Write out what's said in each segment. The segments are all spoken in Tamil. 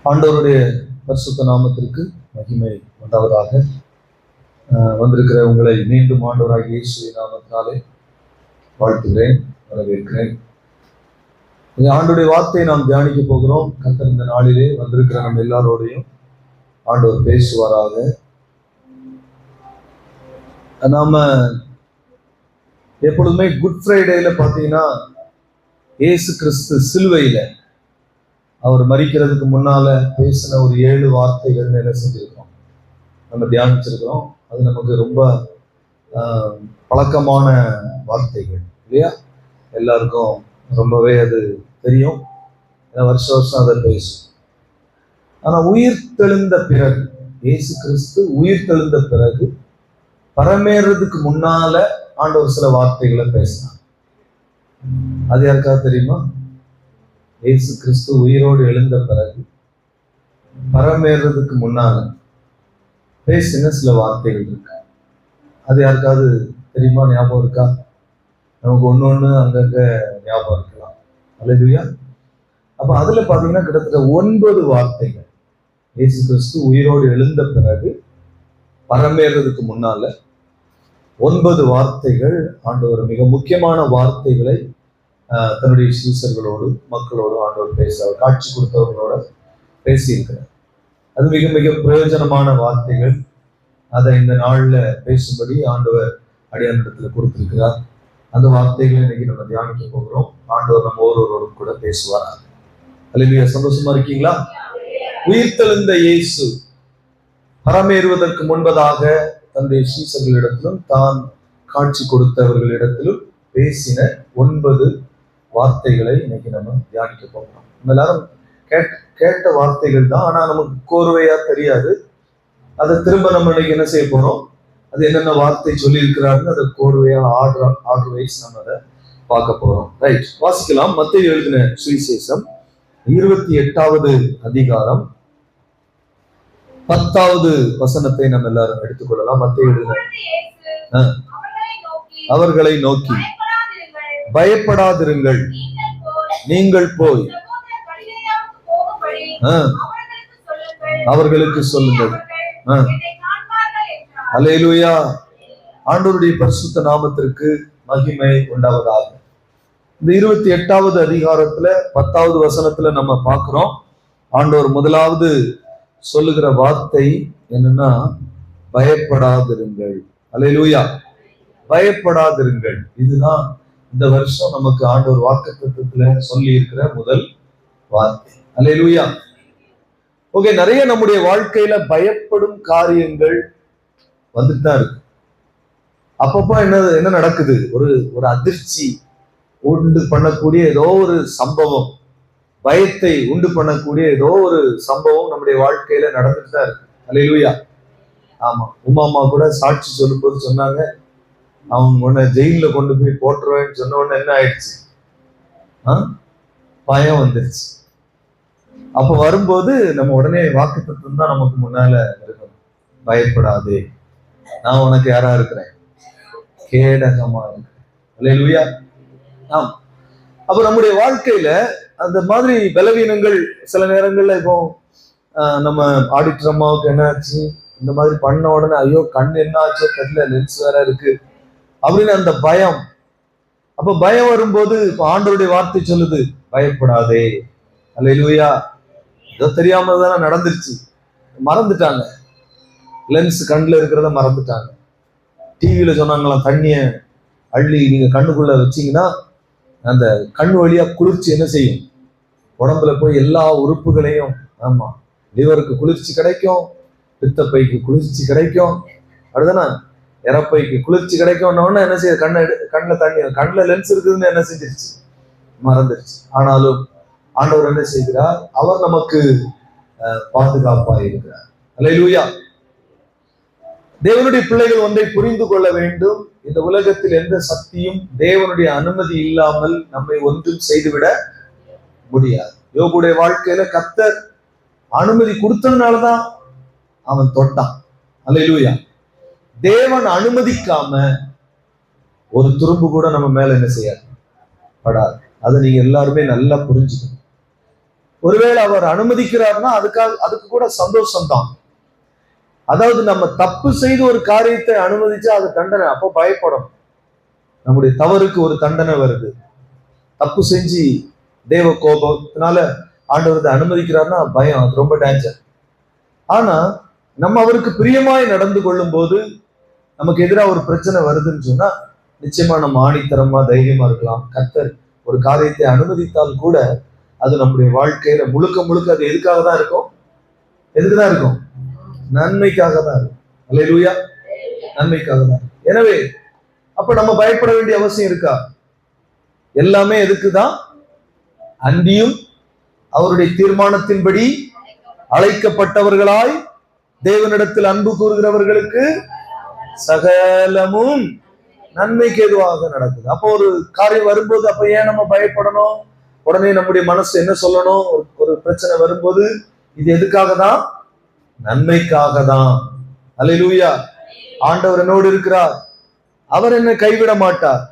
ஆண்டவருடைய பரிசுத்த நாமத்திற்கு மகிமை உண்டாவதாக. வந்திருக்கிற உங்களை மீண்டும் ஆண்டவராகிய இயேசுவின் நாமத்தினாலே வாழ்த்துகிறேன், வரவேற்கிறேன். ஆண்டவருடைய வார்த்தையை நாம் தியானிக்க போகிறோம். கர்த்தர் இந்த நாளிலே வந்திருக்கிற நம்ம எல்லாரோடையும் ஆண்டவர் பேசுவாராக. நாம எப்பொழுதுமே குட் ஃப்ரைடேல பார்த்தீங்கன்னா இயேசு கிறிஸ்து சிலுவையில அவர் மரிக்கிறதுக்கு முன்னால பேசின ஒரு 7 வார்த்தைகள் என்ன செஞ்சிருக்கிறோம், நம்ம தியானிச்சிருக்கிறோம். அது நமக்கு ரொம்ப பழக்கமான வார்த்தைகள் இல்லையா? எல்லாருக்கும் ரொம்பவே அது தெரியும், வருஷம் வருஷம் அதை பேசும். ஆனா உயிர் தெழுந்த பிறகு, இயேசு கிறிஸ்து உயிர் தெழுந்த பிறகு பரமேறதுக்கு முன்னால ஆண்டவர் சில வார்த்தைகளை பேசினார். அது யாருக்காவது தெரியுமா? இயேசு கிறிஸ்து உயிரோடு எழுந்த பிறகு பரமேறதுக்கு முன்னால பேசின சில வார்த்தைகள் இருக்கு. அது யாருக்காவது தெரியுமா? ஞாபகம் இருக்கா? நமக்கு ஒண்ணு அங்கங்க ஞாபகம் இருக்கலாம். அல்லேலூயா. அப்ப அதுல பாத்தீங்கன்னா கிட்டத்தட்ட 9 வார்த்தைகள் இயேசு கிறிஸ்து உயிரோடு எழுந்த பிறகு பரமேறதுக்கு முன்னால 9 வார்த்தைகள் ஆண்டவர், மிக முக்கியமான வார்த்தைகளை தன்னுடைய சீசர்களோடு, மக்களோடு ஆண்டவர் பேசுவார். காட்சி கொடுத்தவர்களோட பேசியிருக்கிறார். அது மிக மிக பிரயோஜனமான வார்த்தைகள். அதை இந்த நாள்ல பேசும்படி ஆண்டவர் அடியானிடத்துல கொடுத்திருக்கிறார். அந்த வார்த்தைகளை இன்னைக்கு நம்ம தியானிக்க போகிறோம். ஆண்டவர் நம்ம ஒருவரோடும் கூட பேசுவார். அல்லேலூயா. சந்தோஷமா இருக்கீங்களா? உயிர்த்தெழுந்த இயேசு பரமேறுவதற்கு முன்பதாக தன்னுடைய சீசர்களிடத்திலும் தான் காட்சி கொடுத்தவர்களிடத்திலும் பேசின 9 வார்த்தைகளை இன்னைக்கு நம்ம தியானிக்க போகிறோம். நம்ம எல்லாரும் கேட்ட வார்த்தைகள் தான், ஆனா நமக்கு கோர்வையா தெரியாது. அதை திரும்ப நம்ம இன்னைக்கு என்ன செய்ய போறோம், அது என்னென்ன வார்த்தை சொல்லி இருக்கிறாருன்னு அதை கோர்வையா ஆர்டர் வைஸ் நம்ம அதை பார்க்க போறோம். ரைட், வாசிக்கலாம். மத்தேயு எழுதின சுவிசேஷம் 28வது அதிகாரம் 10வது வசனத்தை நம்ம எல்லாரும் எடுத்துக்கொள்ளலாம். மத்தேயு எழுதின அவர்களை நோக்கி, பயப்படாதிருங்கள், நீங்கள் போய் அவர்களுக்கு சொல்லுங்கள். அல்லேலூயா. ஆண்டவருடைய பரிசுத்த நாமத்திற்கு மகிமை உண்டாவதாக. இந்த 28வது அதிகாரத்துல 10வது வசனத்துல நம்ம பார்க்கிறோம். ஆண்டவர் முதலாவது சொல்லுகிற வார்த்தை என்னன்னா, பயப்படாதிருங்கள். அல்லேலூயா. பயப்படாதிருங்கள். இதுதான் இந்த வருஷம் நமக்கு ஆண்டவர் வாக்குத்தத்தத்துல சொல்லி இருக்கிற முதல் வார்த்தை. அல்லேலூயா. ஓகே, நிறைய நம்முடைய வாழ்க்கையில பயப்படும் காரியங்கள் வந்துட்டு தான் இருக்கு. அப்பப்போ என்ன நடக்குது, ஒரு அதிர்ச்சி உண்டு பண்ணக்கூடிய ஏதோ ஒரு சம்பவம், பயத்தை உண்டு பண்ணக்கூடிய ஏதோ ஒரு சம்பவம் நம்முடைய வாழ்க்கையில நடந்துட்டு தான் இருக்கு. அல்லேலூயா. ஆமா, உமாமா கூட சாட்சி சொல்லும்போது சொன்னாங்க, அவங்க உன்னை ஜெயில கொண்டு போய் போட்டுருவேன்னு சொன்ன உடனே என்ன ஆயிடுச்சு, பயம் வந்துருச்சு. அப்ப வரும்போது நம்ம உடனே வாக்குத்தத்தம் தான் நமக்கு முன்னால இருக்கணும். பயப்படாதே, நான் உனக்கு யாரா இருக்கிறேன், கேடகமா இருக்கிறேன். அல்லேலூயா. ஆம். அப்ப நம்முடைய வாழ்க்கையில அந்த மாதிரி பலவீனங்கள் சில நேரங்கள்ல, இப்போ நம்ம ஆடிட்டர் அம்மாவுக்கு என்ன ஆச்சு, இந்த மாதிரி பண்ண உடனே ஐயோ கண் என்ன ஆச்சோ தெரியல, லென்ஸ் வேற இருக்கு அப்படின்னு அந்த பயம். அப்ப பயம் வரும்போது இப்ப ஆண்டவருடைய வார்த்தை சொல்லுது, பயப்படாதே. அல்லேலூயா. ஏதோ தெரியாம தானே நடந்துருச்சு, மறந்துட்டாங்க, லென்ஸ் கண்ணுல இருக்கிறத மறந்துட்டாங்க. டிவியில சொன்னாங்களாம், தண்ணிய அள்ளி நீங்க கண்ணுக்குள்ள வச்சீங்கன்னா அந்த கண் வழியா குளிர்ச்சி என்ன செய்யும், உடம்புல போய் எல்லா உறுப்புகளையும், ஆமா, லிவருக்கு குளிர்ச்சி கிடைக்கும், பித்தப்பைக்கு குளிர்ச்சி கிடைக்கும், அப்படிதானே, இறப்பைக்கு குளிர்ச்சி கிடைக்கும்னு என்ன செய்ய, கண்ணில் தண்ணி, கண்ணில் லென்ஸ் இருக்குதுன்னு என்ன செஞ்சிருச்சு, மறந்துருச்சு. ஆனாலும் ஆண்டவர் என்ன செய்கிறார், அவர் நமக்கு பாதுகாப்பாக இருக்கிறார். அல்லேலூயா. தேவனுடைய பிள்ளைகள் ஒன்றை புரிந்து கொள்ள வேண்டும், இந்த உலகத்தில் எந்த சக்தியும் தேவனுடைய அனுமதி இல்லாமல் நம்மை ஒன்றும் செய்துவிட முடியாது. யோபுடைய வாழ்க்கையில கர்த்தர் அனுமதி கொடுத்ததுனாலதான் அவன் தொட்டான். அல்லேலூயா. தேவன் அனுமதிக்காம ஒரு துரும்பு கூட நம்ம மேல என்ன செய்யாது, படாது. அதை நீங்க எல்லாருமே நல்லா புரிஞ்சுக்கணும். ஒருவேளை அவர் அனுமதிக்கிறார்னா அதுக்கு கூட சந்தோஷம்தான். அதாவது நம்ம தப்பு செய்து ஒரு காரியத்தை அனுமதிச்சா அது தண்டனை, அப்போ பயப்படும். நம்முடைய தவறுக்கு ஒரு தண்டனை வருது. தப்பு செஞ்சு தேவ கோபத்தினால ஆண்டவர் அனுமதிக்கிறார்னா பயம், அது ரொம்ப டேஞ்சர். ஆனா நம்ம அவருக்கு பிரியமாய் நடந்து கொள்ளும் போது நமக்கு எதிராக ஒரு பிரச்சனை வருதுன்னு சொன்னா நிச்சயமா நம்ம ஆணித்தரமா தைரியமா இருக்கலாம். கர்த்தர் ஒரு காரியத்தை அனுமதித்தால் கூட அது நம்முடைய வாழ்க்கையில முழுக்க அது எதுக்காக தான் இருக்கும்? எதுக்குதான் இருக்கும்? நன்மைக்காக தான் இருக்கும். அல்லேலூயா, நன்மைக்காக தான். எனவே அப்ப நம்ம பயப்பட வேண்டிய அவசியம் இருக்கா? எல்லாமே எதுக்குதான்? அன்பியும் அவருடைய தீர்மானத்தின்படி அழைக்கப்பட்டவர்களாய் தேவனிடத்தில் அன்பு கூறுகிறவர்களுக்கு சகலமும் நன்மைக்கு எதுவாக நடக்குது. அப்போ ஒரு காரியம் வரும்போது அப்ப ஏன் நம்ம பயப்படணும்? உடனே நம்முடைய மனசு என்ன சொல்லணும்? ஒரு பிரச்சனை வரும்போது இது எதுக்காக தான்? நன்மைக்காக தான். அல்லேலூயா. ஆண்டவர் என்னோடு இருக்கிறார், அவர் என்னை கைவிட மாட்டார்,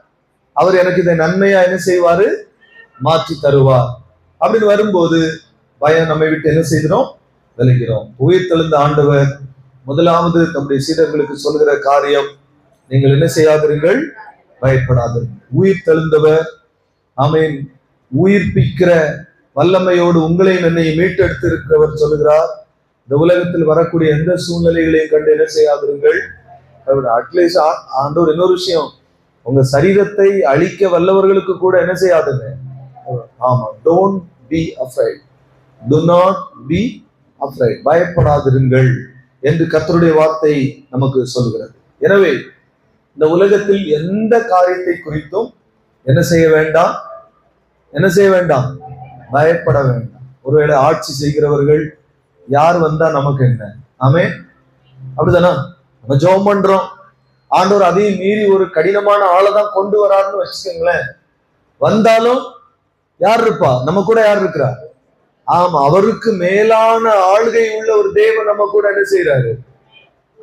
அவர் எனக்கு இதை நன்மையா என்ன செய்வாரு? மாற்றி தருவார். அப்படின்னு வரும்போது பயம் நம்மை விட்டு என்ன செய்கிறோம்? விலகிறோம். உயிர் தெழுந்த ஆண்டவர் முதலாவது தம்முடைய சீடர்களுக்கு சொல்கிற காரியம், நீங்கள் என்ன செய்யாதிருங்கள், பயப்படாதீர்கள். உயிர் தெழுந்தவர், ஆமென், உயிர்ப்பிக்கிற வல்லமையோடு உங்களையும் என்னையும் மீட்டெடுத்து இருக்கிறவர் சொல்லுகிறார், இந்த உலகத்தில் வரக்கூடிய எந்த சூழ்நிலைகளையும் கண்டு என்ன செய்யாதிருங்கள். அட்லீஸ்ட் ஆண்டவர் இன்னொரு விஷயம், உங்க சரீரத்தை அழிக்க வல்லவர்களுக்கு கூட என்ன செய்யாதுங்க. ஆமா, don't be afraid, to not be afraid, பயப்படாதிருங்கள் என்று கர்த்தருடைய வார்த்தை நமக்கு சொல்கிறது. எனவே இந்த உலகத்தில் எந்த காரியத்தை குறித்தும் என்ன செய்ய வேண்டாம்? என்ன செய்ய வேண்டாம்? பயப்பட வேண்டாம். ஒருவேளை ஆட்சி செய்கிறவர்கள் யார் வந்தா நமக்கு என்ன? ஆமே, அப்படிதானா? நம்ம ஜெபம் பண்றோம், ஆண்டவர் அதையும் மீறி ஒரு கடினமான ஆளை தான் கொண்டு வராருன்னு வச்சுக்கோங்களேன். வந்தாலும் யார் இருப்பா? நம்ம கூட யார் இருக்கிறா? ஆமா, அவருக்கு மேலான ஆளுகை உள்ள ஒரு தேவன் நம்ம கூட என்ன செய்யறாரு?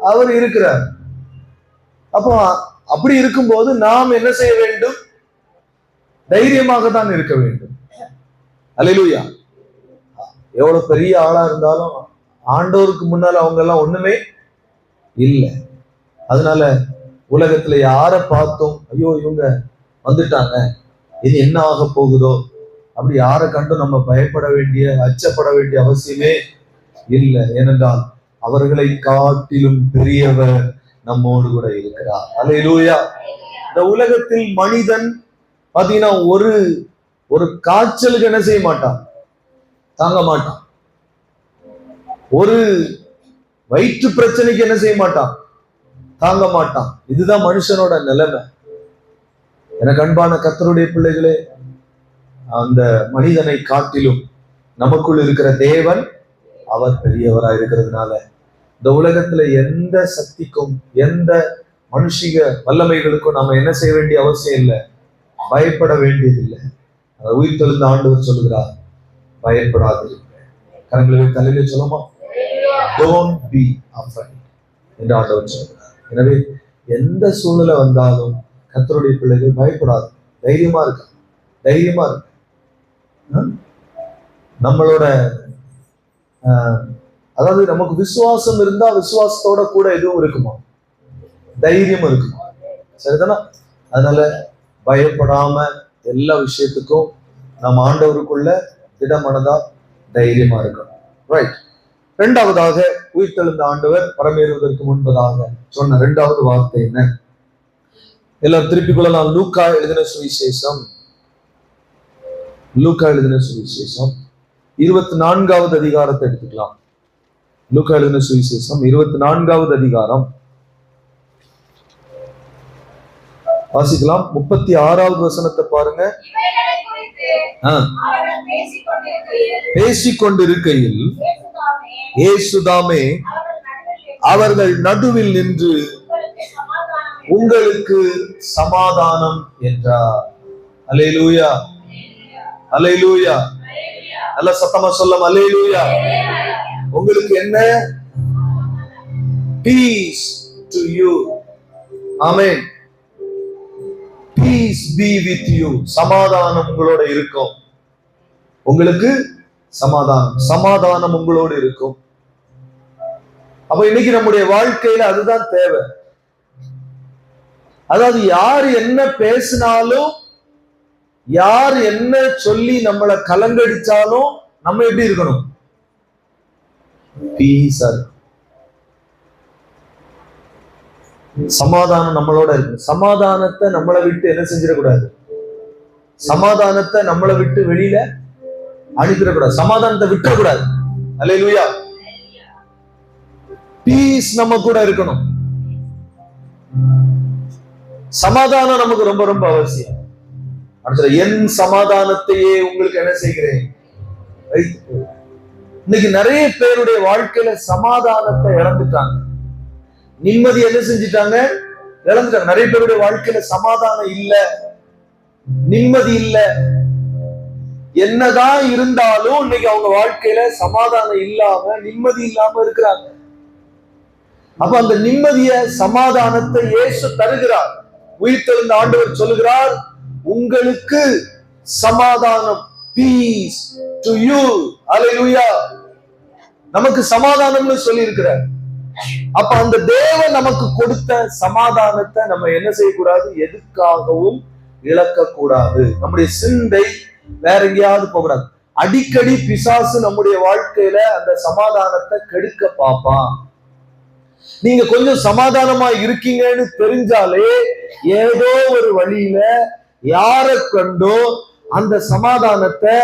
அவர் இருக்கிறார். அப்போ அப்படி இருக்கும்போது நாம் என்ன செய்ய வேண்டும்? தைரியமாக தான் இருக்க வேண்டும். அல்லேலூயா. எவ்வளவு பெரிய ஆளா இருந்தாலும் ஆண்டவருக்கு முன்னால அவங்க எல்லாம் ஒண்ணுமே இல்லை. அதனால உலகத்துல யாரை பார்த்தோம் ஐயோ இவங்க வந்துட்டாங்க, இது என்ன ஆக போகுதோ, அப்படி யாரை கண்டும் நம்ம பயப்பட வேண்டிய, அச்சப்பட வேண்டிய அவசியமே இல்லை. ஏனென்றால் அவர்களை காட்டிலும் பெரியவர் நம்மோடு கூட இருக்கிறார். அல்லேலூயா. இந்த உலகத்தில் மனிதன் பாத்தீங்கன்னா ஒரு காய்ச்சலுக்கு என்ன செய்ய மாட்டான்? தாங்க மாட்டான். ஒரு வயிற்று பிரச்சனைக்கு என்ன செய்ய மாட்டான்? தாங்க மாட்டான். இதுதான் மனுஷனோட நிலைமை. எனக்கு அன்பான கர்த்தருடைய பிள்ளைகளே, அந்த மனிதனை காட்டிலும் நமக்குள் இருக்கிற தேவன் அவர் பெரியவராய் இருக்கிறதுனால இந்த உலகத்துல எந்த சக்திக்கும் எந்த மனுஷிக வல்லமைகளுக்கும் நாம என்ன செய்ய வேண்டிய அவசியம் இல்லை, பயப்பட வேண்டியதில்லை. உயிர் தெழுந்த ஆண்டவர் சொல்லுகிறார், பயப்படாது. கரங்களை தலையில சொல்லுமா, டோன்ட் பி அஃப்ரைட் என்று ஆண்டவர் சொல்லுகிறார். எனவே எந்த சூழ்நிலை வந்தாலும் கர்த்தருடைய பிள்ளைகள் பயப்படாது, தைரியமா இருக்க, தைரியமா இருக்கு. நம்மளோட அதாவது நமக்கு விசுவாசம் இருந்தா விசுவாசத்தோட கூட எதுவும் இருக்குமா? தைரியம் இருக்குமா? சரிதானா? அதனால பயப்படாம எல்லா விஷயத்துக்கும் நம்ம ஆண்டவருக்குள்ள திடமனதா தைரியமா இருக்கணும். ரைட். இரண்டாவதாக உயிர்த்தெழுந்த ஆண்டவர் பரமேறுவதற்கு முன்பதாக சொன்ன இரண்டாவது வார்த்தை என்ன? எல்லாரும் திருப்பிக் கொள்ளலாம். லூக்கா எழுதின சுவிசேஷம், லூக்கா எழுதின சுவிசேஷம் 24வது அதிகாரத்தை எடுத்துக்கலாம். லூக்கா எழுதின சுவிசேஷம் 24வது அதிகாரம் வாசிக்கலாம். 36வது வசனத்தை பாருங்க. பேசிக்கொண்டிருக்கையில் இயேசுதாமே அவர்கள் நடுவில் நின்று உங்களுக்கு சமாதானம் என்றார். அல்லேலூயா, அல்லேலூயா. நல்ல சத்தமா சொல்லும் அல்லேலூயா. உங்களுக்கு என்ன? Peace to you. Amen. Peace be with you. சமாதானம் உங்களோட இருக்கும். உங்களுக்கு சமாதானம் உங்களோடு இருக்கும். அப்ப இன்னைக்கு நம்முடைய வாழ்க்கையில அதுதான் தேவை. அதாவது யார் என்ன பேசினாலும், யார் என்ன சொல்லி நம்மளை கலங்கடிச்சாலும் நம்ம எப்படி இருக்கணும்? பீஸா இருக்கும். சமாதானம் நம்மளோட இருக்கு. சமாதானத்தை நம்மளை விட்டு என்ன செஞ்சிடக்கூடாது? சமாதானத்தை நம்மளை விட்டு வெளியில அனுப்பிடக்கூடாது. சமாதானத்தை விட்டுறக்கூடாது. அல்லேலூயா. பீஸ் நம்ம கூட இருக்கணும். சமாதானம் நமக்கு ரொம்ப ரொம்ப அவசியம். அடுத்த என் சமாதானத்தையே உங்களுக்கு என்ன செய்கிறேன்? இன்னைக்கு நிறைய பேருடைய வாழ்க்கையில சமாதானத்தை இழந்துட்டாங்க. நிம்மதி என்ன செஞ்சுட்டாங்க? இழந்துட்டாங்க. நிறைய பேருடைய வாழ்க்கையில சமாதானம் இல்ல, நிம்மதி இல்ல. என்னதான் இருந்தாலும் இன்னைக்கு அவங்க வாழ்க்கையில சமாதானம் இல்லாம, நிம்மதி இல்லாம இருக்கிறாங்க. அப்ப அந்த நிம்மதிய, சமாதானத்தை இயேசு தருகிறார். உயிர்த்தெழுந்த ஆண்டவர் சொல்லுகிறார், உங்களுக்கு சமாதானம், பீஸ் டு யூ. அல்லேலூயா. நமக்கு சமாதானம்னு சொல்லி இருக்கிறார். அப்ப அந்த தேவன் நமக்கு கொடுத்த சமாதானத்தை நம்ம என்ன செய்யக்கூடாது? எதுக்காகவும் இழக்க கூடாது. நம்முடைய சிந்தை வேற எங்கேயாவது போகக்கூடாது. அடிக்கடி பிசாசு நம்முடைய வாழ்க்கையில அந்த சமாதானத்தை கெடுக்க பார்ப்பான். நீங்க கொஞ்சம் சமாதானமா இருக்கீங்கன்னு தெரிஞ்சாலே ஏதோ ஒரு வழியில யாரை கண்டோ அந்த சமாதானத்தை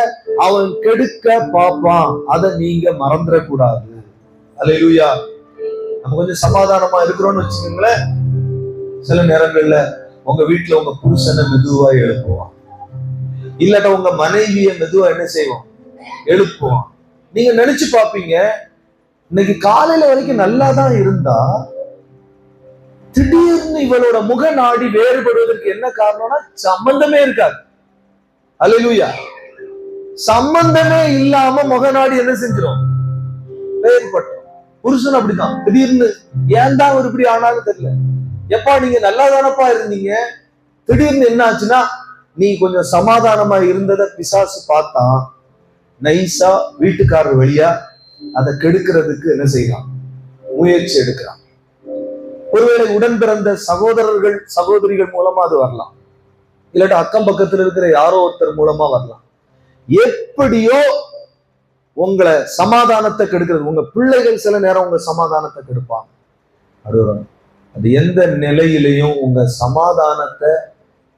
அவன் கெடுக்க பார்ப்பான். அதை நீங்க மறந்துடக்கூடாது. அல்லேலூயா. நம்ம கொஞ்சம் சமாதானமா இருக்கிறோம்னு வச்சுக்கோங்களேன், சில நேரங்கள்ல உங்க வீட்டுல உங்க புருஷனை மெதுவா எழுப்புவான், இல்லாட்ட உங்க மனைவிய மெதுவா என்ன செய்வோம்? எழுப்புவான். நீங்க நினைச்சு பாப்பீங்க, இன்னைக்கு காலையில வரைக்கும் நல்லா தான் இருந்தா திடீர்னு இவளோட முக நாடி வேறுபடுவதற்கு என்ன காரணம்னா சம்பந்தமே இருக்காது. அல்லேலூயா. சம்பந்தமே இல்லாம முக நாடி என்ன செஞ்சிடும்? வேறுபட்டோம். புருஷன் அப்படிதான். திடீர்னு ஏன்டா ஒரு இப்படி ஆனாலும் தெரியல. எப்பா நீங்க நல்லா தானப்பா இருந்தீங்க, திடீர்னு என்ன ஆச்சுன்னா நீ கொஞ்சம் சமாதானமா இருந்ததை பிசாசு பார்த்தா நைஸா வீட்டுக்காரர் வழியா அதை கெடுக்கிறதுக்கு என்ன செய்யலாம்? முயற்சி எடுக்கிறான். ஒருவேளை உடன் பிறந்த சகோதரர்கள் சகோதரிகள் மூலமா அது வரலாம், இல்லாட்ட அக்கம் பக்கத்தில் இருக்கிற யாரோ ஒருத்தர் மூலமா வரலாம். எப்படியோ உங்களை சமாதானத்தை கெடுக்கிறது. உங்க பிள்ளைகள் சில நேரம் உங்க சமாதானத்தை கெடுப்பாங்க. அது எந்த நிலையிலையும் உங்க சமாதானத்தை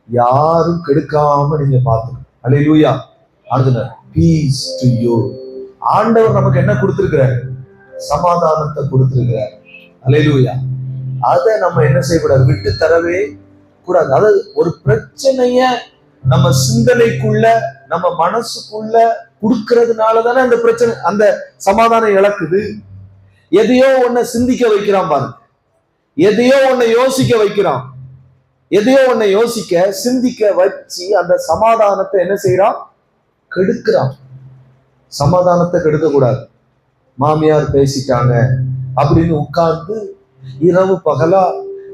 யாரும் கெடுக்காம நீங்க பார்த்துக்கணும். அல்லேலூயா. அடுத்த பீஸ் டு யூ. ஆண்டவர் நமக்கு என்ன கொடுத்திருக்கிறார்? சமாதானத்தை கொடுத்திருக்கிறார். அல்லேலூயா. அதை நம்ம என்ன செய்யக்கூடாது? விட்டு தரவே கூடாது. அதாவது ஒரு பிரச்சனைய நம்ம சிந்தனைக்குள்ள, நம்ம மனசுக்குள்ள கொடுக்கறதுனாலதானே அந்த பிரச்சனை, அந்த சமாதானம் இழக்குது. எதையோ ஒன்ன சிந்திக்க வைக்கிறான் பாருங்க, எதையோ ஒன்ன யோசிக்க வைக்கிறான், எதையோ ஒன்ன யோசிக்க சிந்திக்க வச்சு அந்த சமாதானத்தை என்ன செய்யறான்? கெடுக்கிறான். சமாதானத்தை கெடுக்க கூடாது. மாமியார் பேசிட்டாங்க அப்படின்னு உட்கார்ந்து இரவு பகலா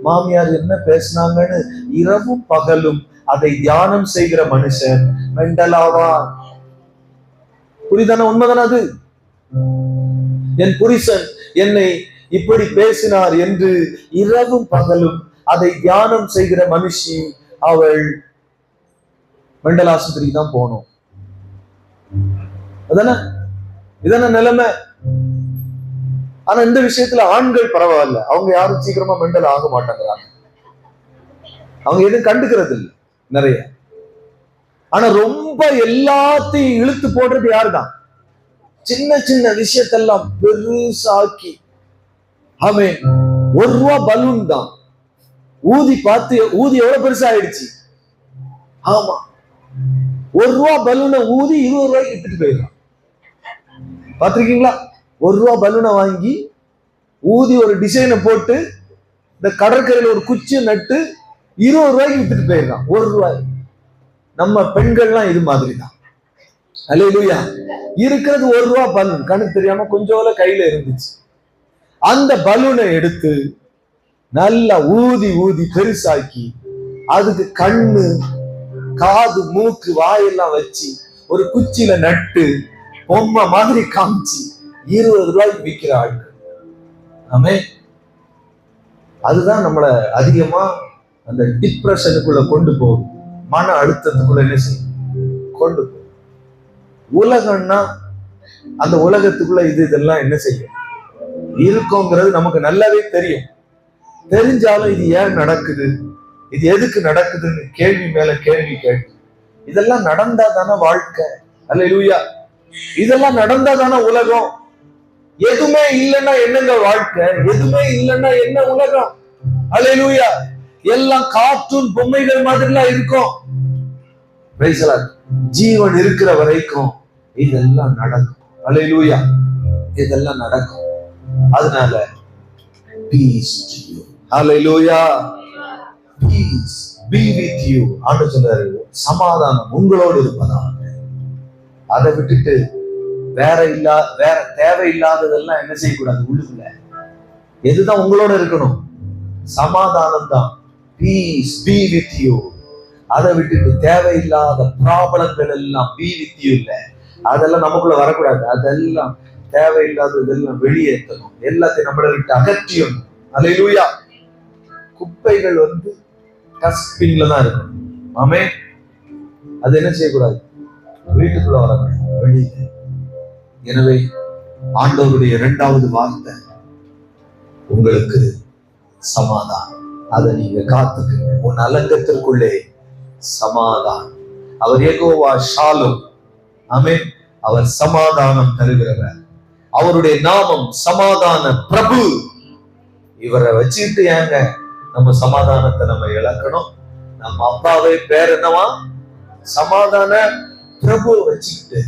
மாமியார் என்ன பேசினாங்கன்னு இரவும் பகலும் அதை தியானம் செய்கிற மனுஷன் மெண்டலாவா? புரிதான? உண்மைதான? அது என் புருஷன் என்னை இப்படி பேசினார் என்று இரவும் பகலும் அதை தியானம் செய்கிற மனுஷி அவள் மெண்டல் ஆஸ்பத்திரிக்கு தான் போகணும். அதானே? இதான நிலைமை. ஆனா இந்த விஷயத்துல ஆண்கள் பரவாயில்ல, அவங்க யாரும் சீக்கிரமா மெண்டல் ஆக மாட்டேங்கிறாங்க. அவங்க எதுவும் கண்டுக்கிறது இல்லை நிறைய. ஆனா ரொம்ப எல்லாத்தையும் இழுத்து போடுறது யாருதான்? சின்ன சின்ன விஷயத்தெல்லாம் பெருசாக்கி. அவன் ₹1 பலூன் தான் ஊதி பார்த்து, ஊதி எவ்வளவு பெருசா ஆயிடுச்சு. ஆமா, ₹1 பலூனை ஊதி ₹20 வித்துட்டு போயிடலாம். பாத்திருக்கீங்களா? ₹1 பலூனை வாங்கி ஊதி ஒரு டிசைனை போட்டு இந்த கடற்கரையில ஒரு குச்சி நட்டு ₹20 வித்துட்டு போயிடலாம். ₹1. நம்ம பெண்கள்லாம் இது மாதிரி தான். அல்லேலூயா. இருக்கிறது ₹1 பலூன், கண்ணுக்கு தெரியாம கொஞ்சோல கையில இருந்துச்சு. அந்த பலூனை எடுத்து நல்லா ஊதி ஊதி பெருசாக்கி அதுக்கு கண்ணு, காது, மூக்கு, வாயெல்லாம் வச்சு ஒரு குச்சியில நட்டு பொம்மை மாதிரி காமிச்சு 20 ரூபாய்க்கு விற்கிற ஆட்கள். ஆமே. அதுதான் நம்மளை அதிகமா அந்த டிப்ரெஷனுக்குள்ள கொண்டு போகும், மன அழுத்தத்துக்குள்ள என்ன செய்யும் கொண்டு போகும். உலகம்னா அந்த உலகத்துக்குள்ள இதெல்லாம் என்ன செய்யும் இருக்குங்கிறது நமக்கு நல்லாவே தெரியும். தெரிஞ்சாலும் இது ஏன் நடக்குது, இது எதுக்கு நடக்குதுன்னு கேள்வி மேல கேள்வி கேட்டு, இதெல்லாம் நடந்தா தானே வாழ்க்கை. அல்லேலூயா. இதெல்லாம் நடந்தா தானே உலகம். எதுவுமே இல்லைன்னா என்னங்க வாழ்க்கை, எதுவுமே இல்லைன்னா என்ன உலகம். அல்லேலூயா. எல்லாம் கார்ட்டூன் பொம்மைகள் மாதிரிலாம் இருக்கும். ஜீவன் இருக்கிற வரைக்கும் இதெல்லாம் நடக்கும். அல்லேலூயா. இதெல்லாம் நடக்கும். அதனால peace to you. Hallelujah. Peace be with you. ஆண்டு சொல்றாரு, சமாதானம் உங்களோடு இருப்பதாக. அதை விட்டுட்டு வேற தேவையில்லாததெல்லாம் என்ன செய்யக்கூடாது உள்ளுக்குள்ள. எதுதான் உங்களோட இருக்கணும்? சமாதானம் தான். Peace be with you. அதை விட்டுட்டு தேவையில்லாத ப்ராப்ளங்கள் எல்லாம் be with you இல்ல, அதெல்லாம் நமக்குள்ள வரக்கூடாது. அதெல்லாம் தேவையில்லாததெல்லாம் வெளியேற்றணும். எல்லாத்தையும் நம்மளை விட்டு அகற்றியும். அல்லேலூயா. குப்பைகள் டஸ்ட்பின்ல தான் இருக்கும். ஆமே. அது என்ன செய்யக்கூடாது, வீட்டுக்குள்ள வரக்கூடாது, வெளியே. எனவே ஆண்டவருடைய 2வது வார்த்தை உங்களுக்கு சமாதானம். அதை நீங்க காத்துக்குங்க. உன் அலங்கத்திற்குள்ளே சமாதானம். அவர் யெகோவா ஷாலோம். ஆமே. அவர் சமாதானம் தருகிறவர். அவருடைய நாமம் சமாதான பிரபு. இவரை வச்சுக்கிட்டு ஏங்க நம்ம சமாதானத்தை நம்ம இழக்கணும்? நம்ம அப்பாவே பேர் என்னவா? சமாதான பிரபு. வச்சுக்கிட்டு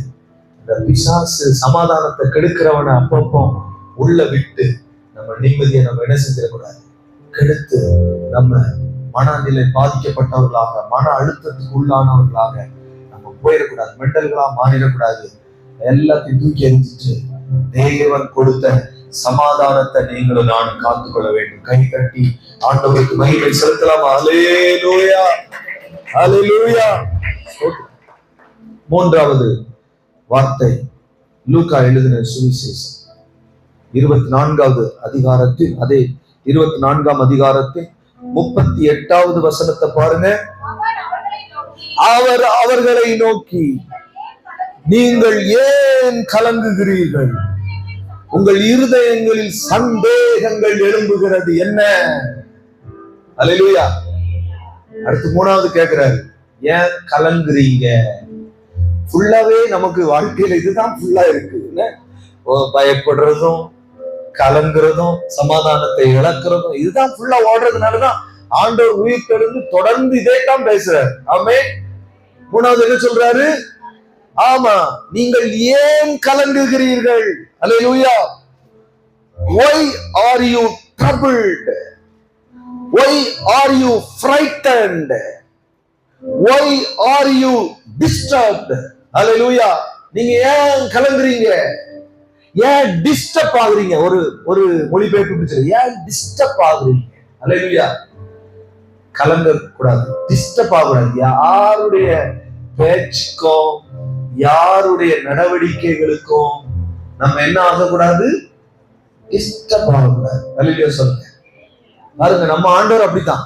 இந்த பிசாசு சமாதானத்தை கெடுக்கிறவனை அப்பப்போ உள்ள விட்டு நம்ம நிம்மதியை நம்ம என்ன செஞ்சிடக்கூடாது, கெடுத்து நம்ம மனநிலை பாதிக்கப்பட்டவர்களாக, மன அழுத்தத்துக்கு உள்ளானவர்களாக நம்ம போயிடக்கூடாது. மெண்டல்களா மாறிடக்கூடாது. எல்லாத்தையும் தூக்கி எறிஞ்சிட்டு தேவன் கொடுத்த சமாதானத்தை நீங்களும் நானும் காத்துக்கொள்ள வேண்டும். கை கட்டி ஆண்டவருக்கு மகிமை செலுத்தலாமா? அல்லேலூயா. அல்லேலூயா. 3வது வார்த்தை லூக்கா எழுதின சுவிசேஷம் 24வது அதிகாரத்தில், அதே 24ஆம் அதிகாரத்தில் 38வது வசனத்தை பாருங்க. அவர் அவர்களை நோக்கி, நீங்கள் ஏன் கலங்குகிறீர்கள்? உங்கள் இருதயங்களில் சந்தேகங்கள் எழும்புகிறது என்ன? அல்லேலூயா. அடுத்து 3வது கேட்கிறாரு, ஏன் கலங்குறீங்க? ஃபுல்லாவே நமக்கு வாழ்க்கையில இதுதான் ஃபுல்லா இருக்கு. பயப்படுறதும் கலங்குறதும் சமாதானத்தை இழக்கிறதும் இதுதான் ஃபுல்லா ஓடுறதுனாலதான் ஆண்டவர் உயிர் தெழுந்து தொடர்ந்து இதைத்தான் பேசுறாரு. ஆமே. 3வது என்ன சொல்றாரு? ஆமா, நீங்கள் ஏன் கலங்குகிறீர்கள்? அல்லேலூயா. Why are you troubled? Why are you frightened? Why are you disturbed? அல்லேலூயா. நீங்க ஏன் கலங்குறீங்க? ஏன் டிஸ்டர்ப் ஆகுறீங்க? ஒரு மொழிபெயர்ப்பு, ஏன் டிஸ்டர்ப் ஆகுறீங்க? அல்லேலூயா. கலங்க கூடாது, டிஸ்டர்ப் ஆகக்கூடாது. யாருடைய பேச்சுக்கும் யாருடைய நடவடிக்கைகளுக்கும் நம்ம என்ன ஆகக்கூடாது, டிஸ்டர்ப் ஆகக்கூடாது. அல்லேலூயா சொல்லுங்க. பாருங்க, நம்ம ஆண்டவர் அப்படித்தான்.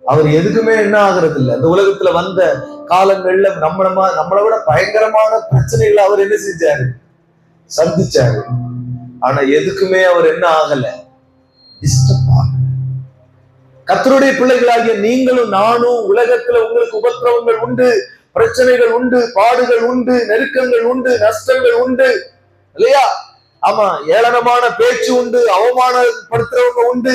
அவர் எதுக்குமே என்ன ஆகுறது இல்லை. இந்த உலகத்துல வந்த காலங்கள்ல நம்மளை விட பயங்கரமான பிரச்சனைகளை அவர் என்ன செஞ்சாரு, சந்திச்சாரு. ஆனா எதுக்குமே அவர் என்ன ஆகல, டிஸ்டர்ப் ஆகல. கர்த்தருடைய பிள்ளைகளாகிய நீங்களும் நானும் உலகத்துல உங்களுக்கு உபத்திரவங்கள் உண்டு, பிரச்சனைகள் உண்டு, பாடுகள் உண்டு, நெருக்கங்கள் உண்டு, நஷ்டங்கள் உண்டு, இல்லையா? ஆமா. ஏளனமான பேச்சு உண்டு, அவமானப்படுத்துறவங்க உண்டு,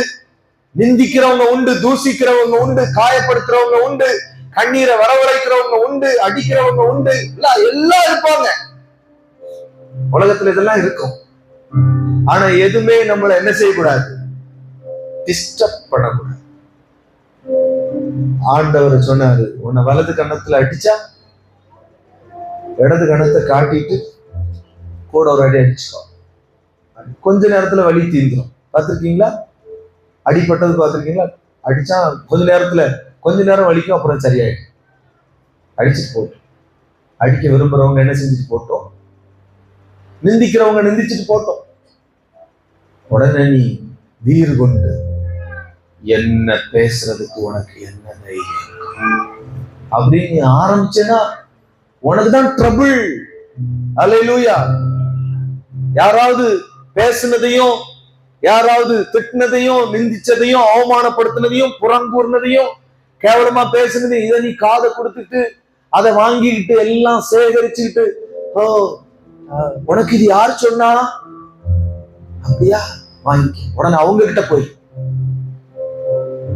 நிந்திக்கிறவங்க உண்டு, தூசிக்கிறவங்க உண்டு, காயப்படுத்துறவங்க உண்டு, கண்ணீரை வரவழைக்கிறவங்க உண்டு, அடிக்கிறவங்க உண்டு, எல்லாம் இருப்பாங்க உலகத்துல. இதெல்லாம் இருக்கும். ஆனா எதுவுமே நம்மளை என்ன செய்யக்கூடாது, டிஸ்டர்ப் பண்ணக்கூடாது. ஆண்டவர் சொன்னாரு, உன்னை வலது கண்ணத்துல அடிச்சா இடது கண்ணத்தை காட்டிட்டு கூட ஒரு அடி அடிச்சுக்கோ. கொஞ்ச நேரத்துல வலி தீர்ந்துடும். பார்த்திருக்கீங்களா? அடிப்பட்டது பார்த்திருக்கீங்களா? அடிச்சா கொஞ்ச நேரம் வலிக்கும், அப்புறம் சரியாயிடும். அடிச்சுட்டு போட்டோம். அடிக்க விரும்புறவங்க என்ன செஞ்சுட்டு போட்டோம், நிந்திக்கிறவங்க நிந்திச்சுட்டு போட்டோம். உடனே நீ வீறு கொண்டு என்ன பேசுறதுக்கு உனக்கு என்ன தைரியம் அப்படின்னு நீ ஆரம்பிச்சேன்னா உனக்குதான் ட்ரபிள். அல்லேலூயா. யாராவது பேசுனதையும், யாராவது திட்டினதையும், நிந்திச்சதையும், அவமானப்படுத்தினதையும், புறங்கூர்னதையும், கேவலமா பேசுனதையும் இதை நீ காதை கொடுத்துட்டு அதை வாங்கிக்கிட்டு எல்லாம் சேகரிச்சுக்கிட்டு, உனக்கு இது யார் சொன்னா? அப்படியா, வாங்கிக்க. உடனே அவங்க கிட்ட போய்,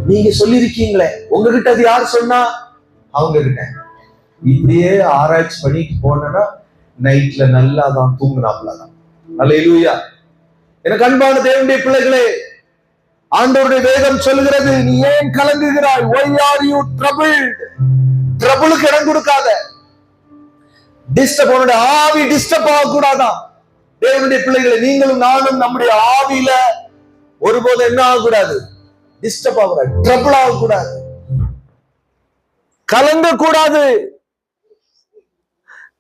நீங்க சொல்லிருக்கீங்களே, உங்ககிட்ட அது யார் சொன்னா? அவங்க கிட்ட. இப்படியே ஆராய்ச்சி பண்ணிட்டு போனா நைட்ல நல்லா தான் தூங்குனாப்லதான். அல்லேலூயா. எனக்கு அன்பான தேவனுடைய பிள்ளைகளே, ஆண்டவருடைய வேதம் சொல்லுகிறது, நீ ஏன் கலங்குகிறாய்? Why are you troubled? ட்ரபிளுக்கு இடம் கொடுக்காத. டிஸ்டர்ப், உன்னுடைய ஆவி டிஸ்டர்ப் ஆகக்கூடாதான். தேவனுடைய பிள்ளைகளை, நீங்களும் நானும் நம்முடைய ஆவியில ஒருபோது என்ன ஆகக்கூடாது? டிஸ்டர்ப் ஆகக்கூடாது, ட்ரபிள் ஆகக்கூடாது, கலங்க கூடாது.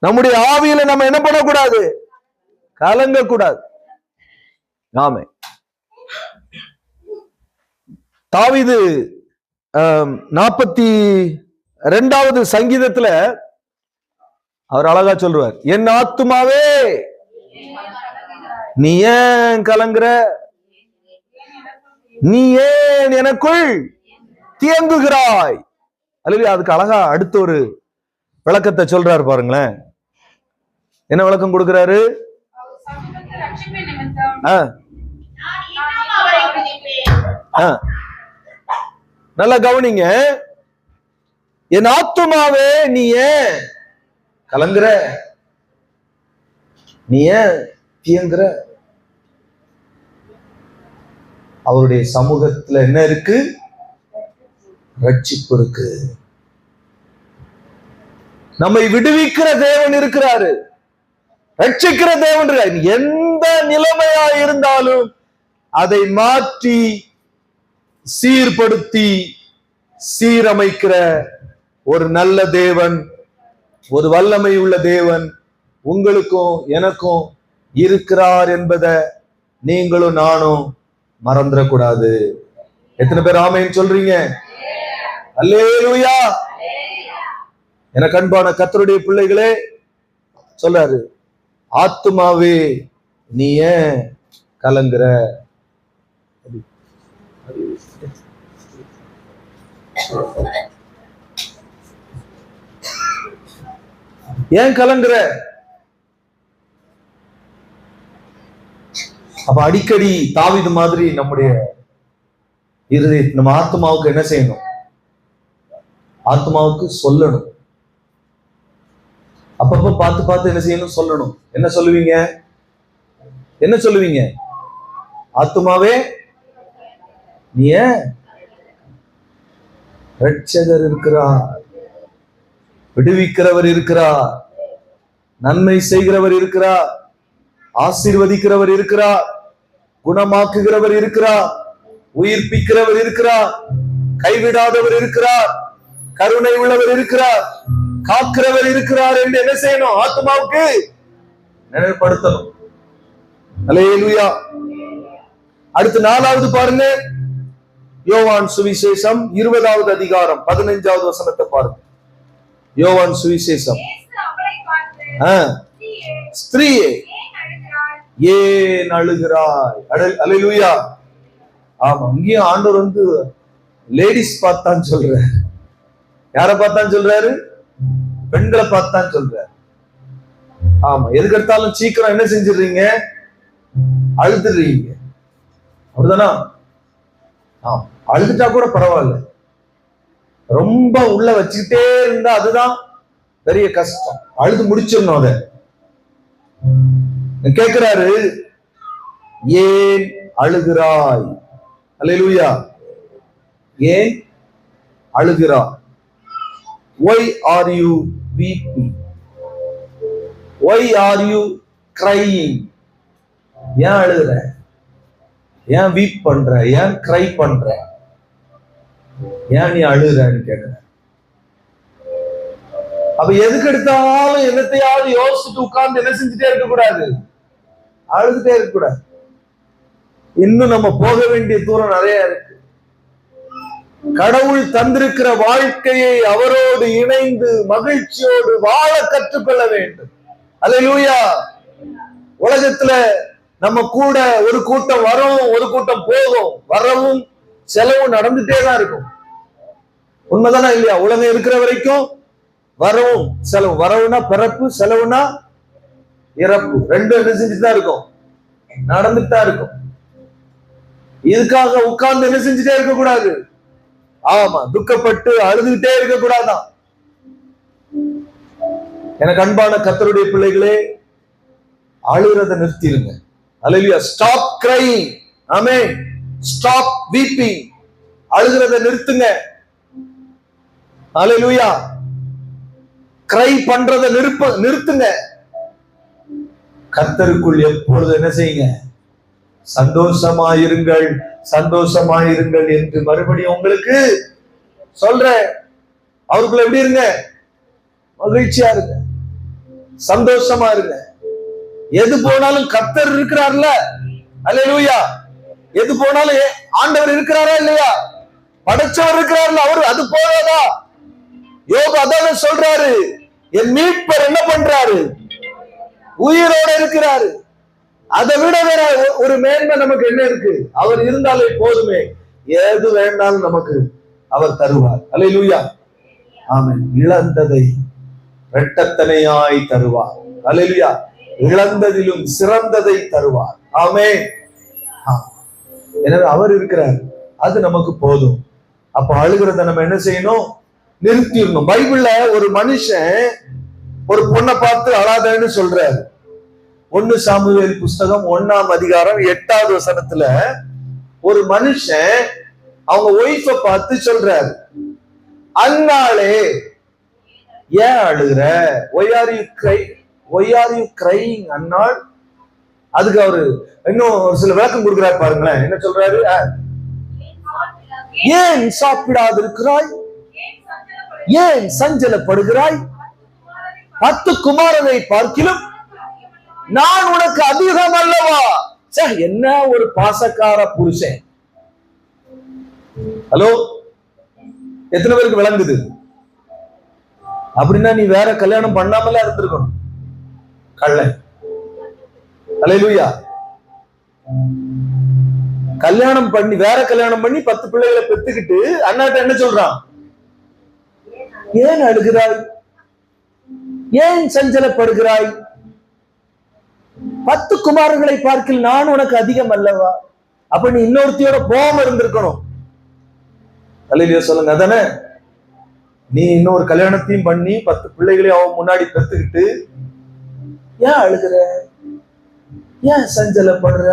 நம்முடைய ஆவியில நம்ம என்ன பண்ணக்கூடாது? கலங்க கூடாது. ஆமே. தாவீது 42வது சங்கீதத்துல அவர் அழகா சொல்றார், என் ஆத்துமாவே நீ ஏன் கலங்குற? நீ ஏன் எனக்குள் தியங்குகிறாய்? அல்லது அதுக்கு அழகா அடுத்த ஒரு விளக்கத்தை சொல்றாரு பாருங்களேன். என்ன விளக்கம் கொடுக்கிறாரு? நல்லா கவனிங்க. என் ஆத்துமாவே நீ ஏன் கலங்குற? நீ ஏன் தியங்குற? அவருடைய சமூகத்துல என்ன இருக்கு? ரட்சிப்பு இருக்கு. நம்மை விடுவிக்கிற தேவன் இருக்கிறாரு, ரட்சிக்கிற தேவன். எந்த நிலைமையா இருந்தாலும் அதை மாற்றி சீர்படுத்தி சீரமைக்கிற ஒரு நல்ல தேவன், ஒரு வல்லமை உள்ள தேவன் உங்களுக்கும் எனக்கும் இருக்கிறார் என்பதை நீங்களும் நானும் மறந்துடக்கூடாது. எத்தனை பேர் ஆமென் சொல்றீங்க? அல்லேலூயா. எனக்கு அன்பான கர்த்தருடைய பிள்ளைகளே, சொல்றாரு, ஆத்துமாவே நீ ஏன் கலங்குற? ஏன் கலங்குற? அப்ப அடிக்கடி தாவீது மாதிரி நம்முடைய இருதய, நம்ம ஆத்மாவுக்கு என்ன செய்யணும்? ஆத்மாவுக்கு சொல்லணும். அப்பப்ப பார்த்து பார்த்து என்ன செய்யணும்? சொல்லணும். என்ன சொல்லுவீங்க? என்ன சொல்லுவீங்க? ஆத்மாவே நீ ஏன்? ரட்சகர் இருக்கிறார், விடுவிக்கிறவர் இருக்கிறார், நன்மை செய்கிறவர் இருக்கிறார், ஆசீர்வதிக்கிறவர் இருக்கிறார், குணமாக்குகிறவர் இருக்கிறார், உயிர்ப்பிக்கிறவர் இருக்கிறார், கைவிடாதவர் இருக்கிறார், கருணை உள்ளவர் இருக்கிறார், காக்கிறவர் இருக்கிறார் என்று என்ன செய்யணும்? ஆத்மாவுக்கு நினைவுபடுத்தணும். அல்லேலூயா. அடுத்து 4வது பாருங்க, யோவான் சுவிசேஷம் 20வது அதிகாரம் 15வது வசனத்தை பாருங்க. யோவான் சுவிசேஷம். ஸ்திரீயே ஏன் அழுகிறாய்? அல்லேலூயா. ஆமா, இங்கேயும் ஆண்டவர் வந்து லேடிஸ் பார்த்தான் சொல்றாரு. யார பார்த்தான் சொல்றாரு? பெண்களை பார்த்தான் சொல்றாரு. ஆமா, எதுக்கு எடுத்தாலும் சீக்கிரம் என்ன செஞ்சிடுறீங்க? அழுதுடுறீங்க. அப்படிதானா? ஆமா, அழுதுட்டா கூட பரவாயில்ல, ரொம்ப உள்ள வச்சுக்கிட்டே இருந்தா அதுதான் பெரிய கஷ்டம். அழுது முடிச்சிடணும். அத கேட்கிறாரு, ஏன் அழுகிறாய்? அல்லேலூயா. ஏன் அழுகிறாய்? Why are you weeping? Why are you crying? ஏன் அழுகிற? ஏன் வீப் பண்ற? ஏன் கிரை பண்ற? ஏன் நீ அழுகிறன்னு கேட்கிற. அப்ப எதுக்கு எடுத்தாலும் என்னத்தையாவது யோசிச்சுட்டு உட்கார்ந்து என்ன செஞ்சுட்டே இருக்க கூடாது? அழுதுட்டே இருக்க கூடாது. இன்னும் நம்ம போக வேண்டிய தூரம் நிறைய இருக்கு. கடவுள் தந்திருக்கிற வாழ்க்கையை அவரோடு இணைந்து மகிழ்ச்சியோடு வாழ கற்றுக்கொள்ள வேண்டும். அல்லேலூயா. உலகத்துல நம்ம கூட ஒரு கூட்டம் வரும், ஒரு கூட்டம் போகும். வரவும் செலவும் நடந்துட்டே தான் இருக்கும். உண்மைதானா இல்லையா? உலகம் இருக்கிற வரைக்கும் வரவும் செலவு. வரவுனா பிறப்பு, செலவுனா இறப்பு. ரெண்டும் என்ன செஞ்சுதான் இருக்கும், நடந்துட்டு தான் இருக்கும். இதுக்காக உட்கார்ந்து என்ன செஞ்சுட்டே இருக்க கூடாது. ஆமா, துக்கப்பட்டு அழுதுகிட்டே இருக்க கூடாதான். எனக்கு அன்பான கர்த்தருடைய பிள்ளைகளே, அழுகிறத நிறுத்திடுங்க. Hallelujah. Stop crying. Amen. Stop weeping. அழுகிறத நிறுத்துங்க. அல்லேலூயா. கிரை பண்றத நிறுத்துங்க. கர்த்தருக்குள் எப்பொழுது என்ன செய்யுங்க, சந்தோஷமாயிருங்கள், சந்தோஷமாயிருங்கள் என்று மறுபடியும் உங்களுக்கு சொல்றேன். அவருக்குள்ள எப்படி இருங்க, மகிழ்ச்சியா இருங்க, சந்தோஷமா இருங்க. எது போனாலும் கர்த்தர் இருக்கிறார்ல. அல்லேலூயா. எது போனாலும் ஆண்டவர் இருக்கிறாரா இல்லையா? படைச்சவர் இருக்கிறார்ல, அவரு. அது போதாதா? யோபு அதான சொல்றாரு, என் மீட்பர் என்ன பண்றாரு, உயிரோட இருக்கிறாரு. அதை விட வேற ஒரு மேன்மை நமக்கு என்ன இருக்கு? அவர் இருந்தாலே போதுமே. எது வேண்டாலும் நமக்கு அவர் தருவார். அல்லேலூயா. ஆமென். இழந்ததை இரட்டத்தனையாய் தருவார். அல்லேலூயா. இழந்ததிலும் சிறந்ததை தருவார். ஆமென். எனவே அவர் இருக்கிறார், அது நமக்கு போதும். அப்ப அழுகிறத நம்ம என்ன செய்யணும், நிறுத்திடணும். பைபிள்ல ஒரு மனுஷன் ஒரு பொண்ணை பார்த்து அழாதன்னு சொல்றாரு. 1 சாமுவேல் புஸ்தகம் 1ஆம் அதிகாரம் 8வது வசனத்துல ஒரு மனுஷன் அவங்க ஒய்ஃபை பார்த்து சொல்றாரு, அன்னாளே ஏன் அழுகிற, why are you crying அன்னாள். அதுக்கு அவரு இன்னும் ஒரு சில விளக்கம் கொடுக்கிறார் பாருங்களேன். என்ன சொல்றாரு, ஏன் சாப்பிடாது இருக்கிறாய், ஏன் சஞ்சலப்படுகிறாய், 10 குமாரனை பார்க்கிலும் நான் உனக்கு அதிகம் அல்லவா. என்ன ஒரு பாசக்கார புருஷன். ஹலோ, எத்தனை பேருக்கு விளங்குது? அப்படின்னா நீ வேற கல்யாணம் பண்ணாமல இருந்திருக்கணும். கள்ளன். அல்லேலூயா. கல்யாணம் பண்ணி வேற கல்யாணம் பண்ணி 10 பிள்ளைகளை பெத்துக்கிட்டு அண்ணாட்ட என்ன சொல்றான், ஏன் அழுகிறாய், ஏன் சஞ்சலப்படுகிறாய், 10 குமாரர்களை பார்க்கில் நான் உனக்கு அதிகம் அல்லவா. அப்ப நீ இன்னொருத்தியோட போகாம இருந்திருக்கணும். அல்லேலூயா சொல்லுங்க. அதானே, நீ இன்னொரு கல்யாணத்தையும் பண்ணி 10 பிள்ளைகளையும் அவன் முன்னாடி பெத்துக்கிட்டு ஏன் அழுகிற, ஏன் சஞ்சலப்படுற,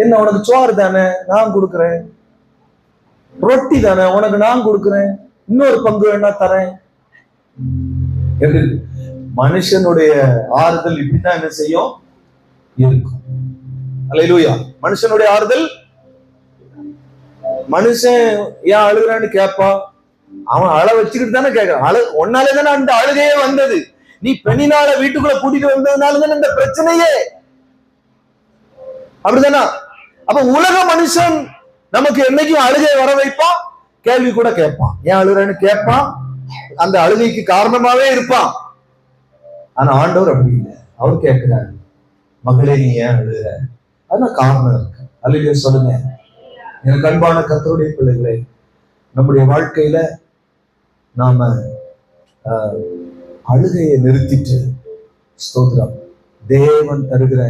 என்ன உனக்கு சோறு தானே நான் கொடுக்குறேன், ரொட்டி தானே உனக்கு நான் கொடுக்குறேன், இன்னொரு பங்கு வேணா தரேன். மனுஷனுடைய ஆறுதல் இப்படிதான் என்ன செய்யும் இருக்கும். அல்லேலூயா. மனுஷனுடைய ஆறுதல், மனுஷன் ஏன் அழுகுறான்னு கேட்பா, அவன் அழ வச்சுக்கிட்டு தானே கேட்கறான். ஒன்னாலே தானே அந்த அழுகையே வந்தது. நீ பெண்ணினால வீட்டுக்குள்ள கூட்டிட்டு வந்ததுனால தானே இந்த பிரச்சனையே. அப்படிதானா? அப்ப உலக மனுஷன் நமக்கு என்னைக்கும் அழுகை வர வைப்பான், கேள்வி கூட கேட்பான், ஏன் அழுகுறன்னு கேட்பான், அந்த அழுகைக்கு காரணமாவே இருப்பான். ஆனா ஆண்டவர் அப்படி இல்லை. அவர் கேட்கிறாரு, மகளே நீ ஏன் அழுகுற, அதான் காரணம் இருக்கு. அல்லேலூயா சொல்லுங்க. எனக்கு அன்பான கர்த்தருடைய பிள்ளைகளே, நம்முடைய வாழ்க்கையில நாம அழுகையை நிறுத்திட்டு ஸ்தோத்திரம், தேவன் தருகிற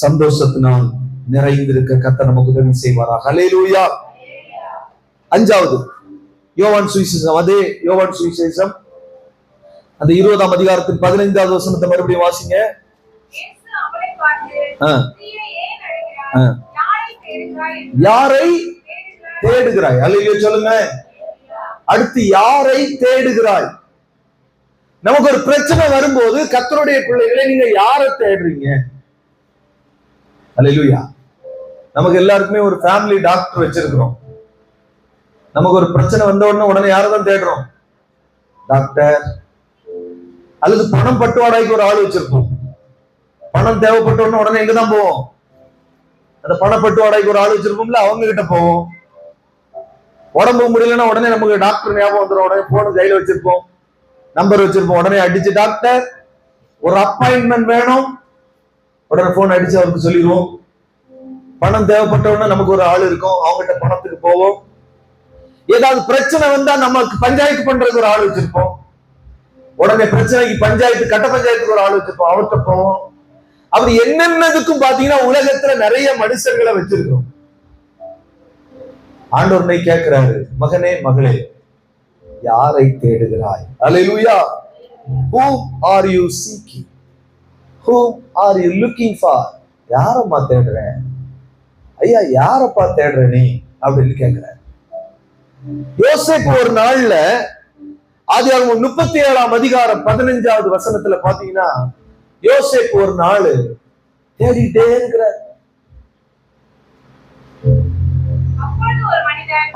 சந்தோஷத்தினால் நிறைந்திருக்க கர்த்தர் நமக்கு உதவி செய்வாராக. அல்லேலூயா. 5வது யோவான் சுவிசேஷம். அதே யோவான் சுவிசேஷம் அந்த 20ஆம் அதிகாரத்தின் 15வது வசனத்தை மறுபடியும் வாசிங்க. யாரை தேடுகிறாய்? அல்லேலூயா சொல்லுங்க. அடுத்து யாரை தேடுகிறாய்? நமக்கு ஒரு பிரச்சனை வரும்போது கர்த்தருடைய பிள்ளைகளை நீங்க யாரை தேடுறீங்க? அல்லேலூயா. நமக்கு எல்லாருக்குமே ஒரு ஃபேமிலி டாக்டர் வச்சிருக்கிறோம். நமக்கு ஒரு பிரச்சனை வந்த உடனே யாரதான் தேடுறோம்? டாக்டர். அல்லது பணம் பட்டுவாடாய்க்கு ஒரு ஆள் வச்சிருப்போம். பணம் தேவைப்பட்டோன்னு உடனே எங்கதான் போவோம்? அந்த பணப்பட்டு வாடகைக்கு ஒரு ஆள் வச்சிருப்போம்ல, அவங்க கிட்ட போவோம். உடம்பு முடியலன்னா உடனே நமக்கு டாக்டர் ஞாபகம் வந்துடும். உடனே போன் கையில வச்சிருப்போம், நம்பர் வச்சிருப்போம். உடனே அடிச்சு டாக்டர் ஒரு அப்பாயின்மெண்ட் வேணும், உடனே போன் அடிச்சு அவருக்கு சொல்லிடுவோம். பணம் தேவைப்பட்டவொன்னா நமக்கு ஒரு ஆள் இருக்கும், அவங்ககிட்ட பணத்துக்கு போவோம். ஏதாவது பிரச்சனை வந்தா நமக்கு பஞ்சாயத்து பண்றதுக்கு ஒரு ஆள் வச்சிருப்போம். உடனே பிரச்சனைக்கு பஞ்சாயத்து, கட்ட பஞ்சாயத்துக்கு ஒரு ஆள் வச்சிருப்போம், அவர்கிட்ட போவோம். அப்படி என்னென்னதுக்கும் பாத்தீங்கன்னா உலகத்துல நிறைய மனுஷர்களை வச்சிருக்கோம். ஆண்டவரை கேட்கிறாரு, மகனே மகளே, யாரை தேடுகிறாய்? அல்லேலூயா. Whom are you seeking? Whom are you looking for? யாரம்மா தேடுறேன்? ஐயா யாரப்பா தேடுற நீ அப்படின்னு கேட்கிற. யோசேப்பு ஒரு நாள்ல ஆதியாகமம் 37ஆம் அதிகாரம் 15வது வசனத்துல பாத்தீங்கன்னா, யோசேப்பு ஒரு நாள் தேடிட்டே இருக்கிற.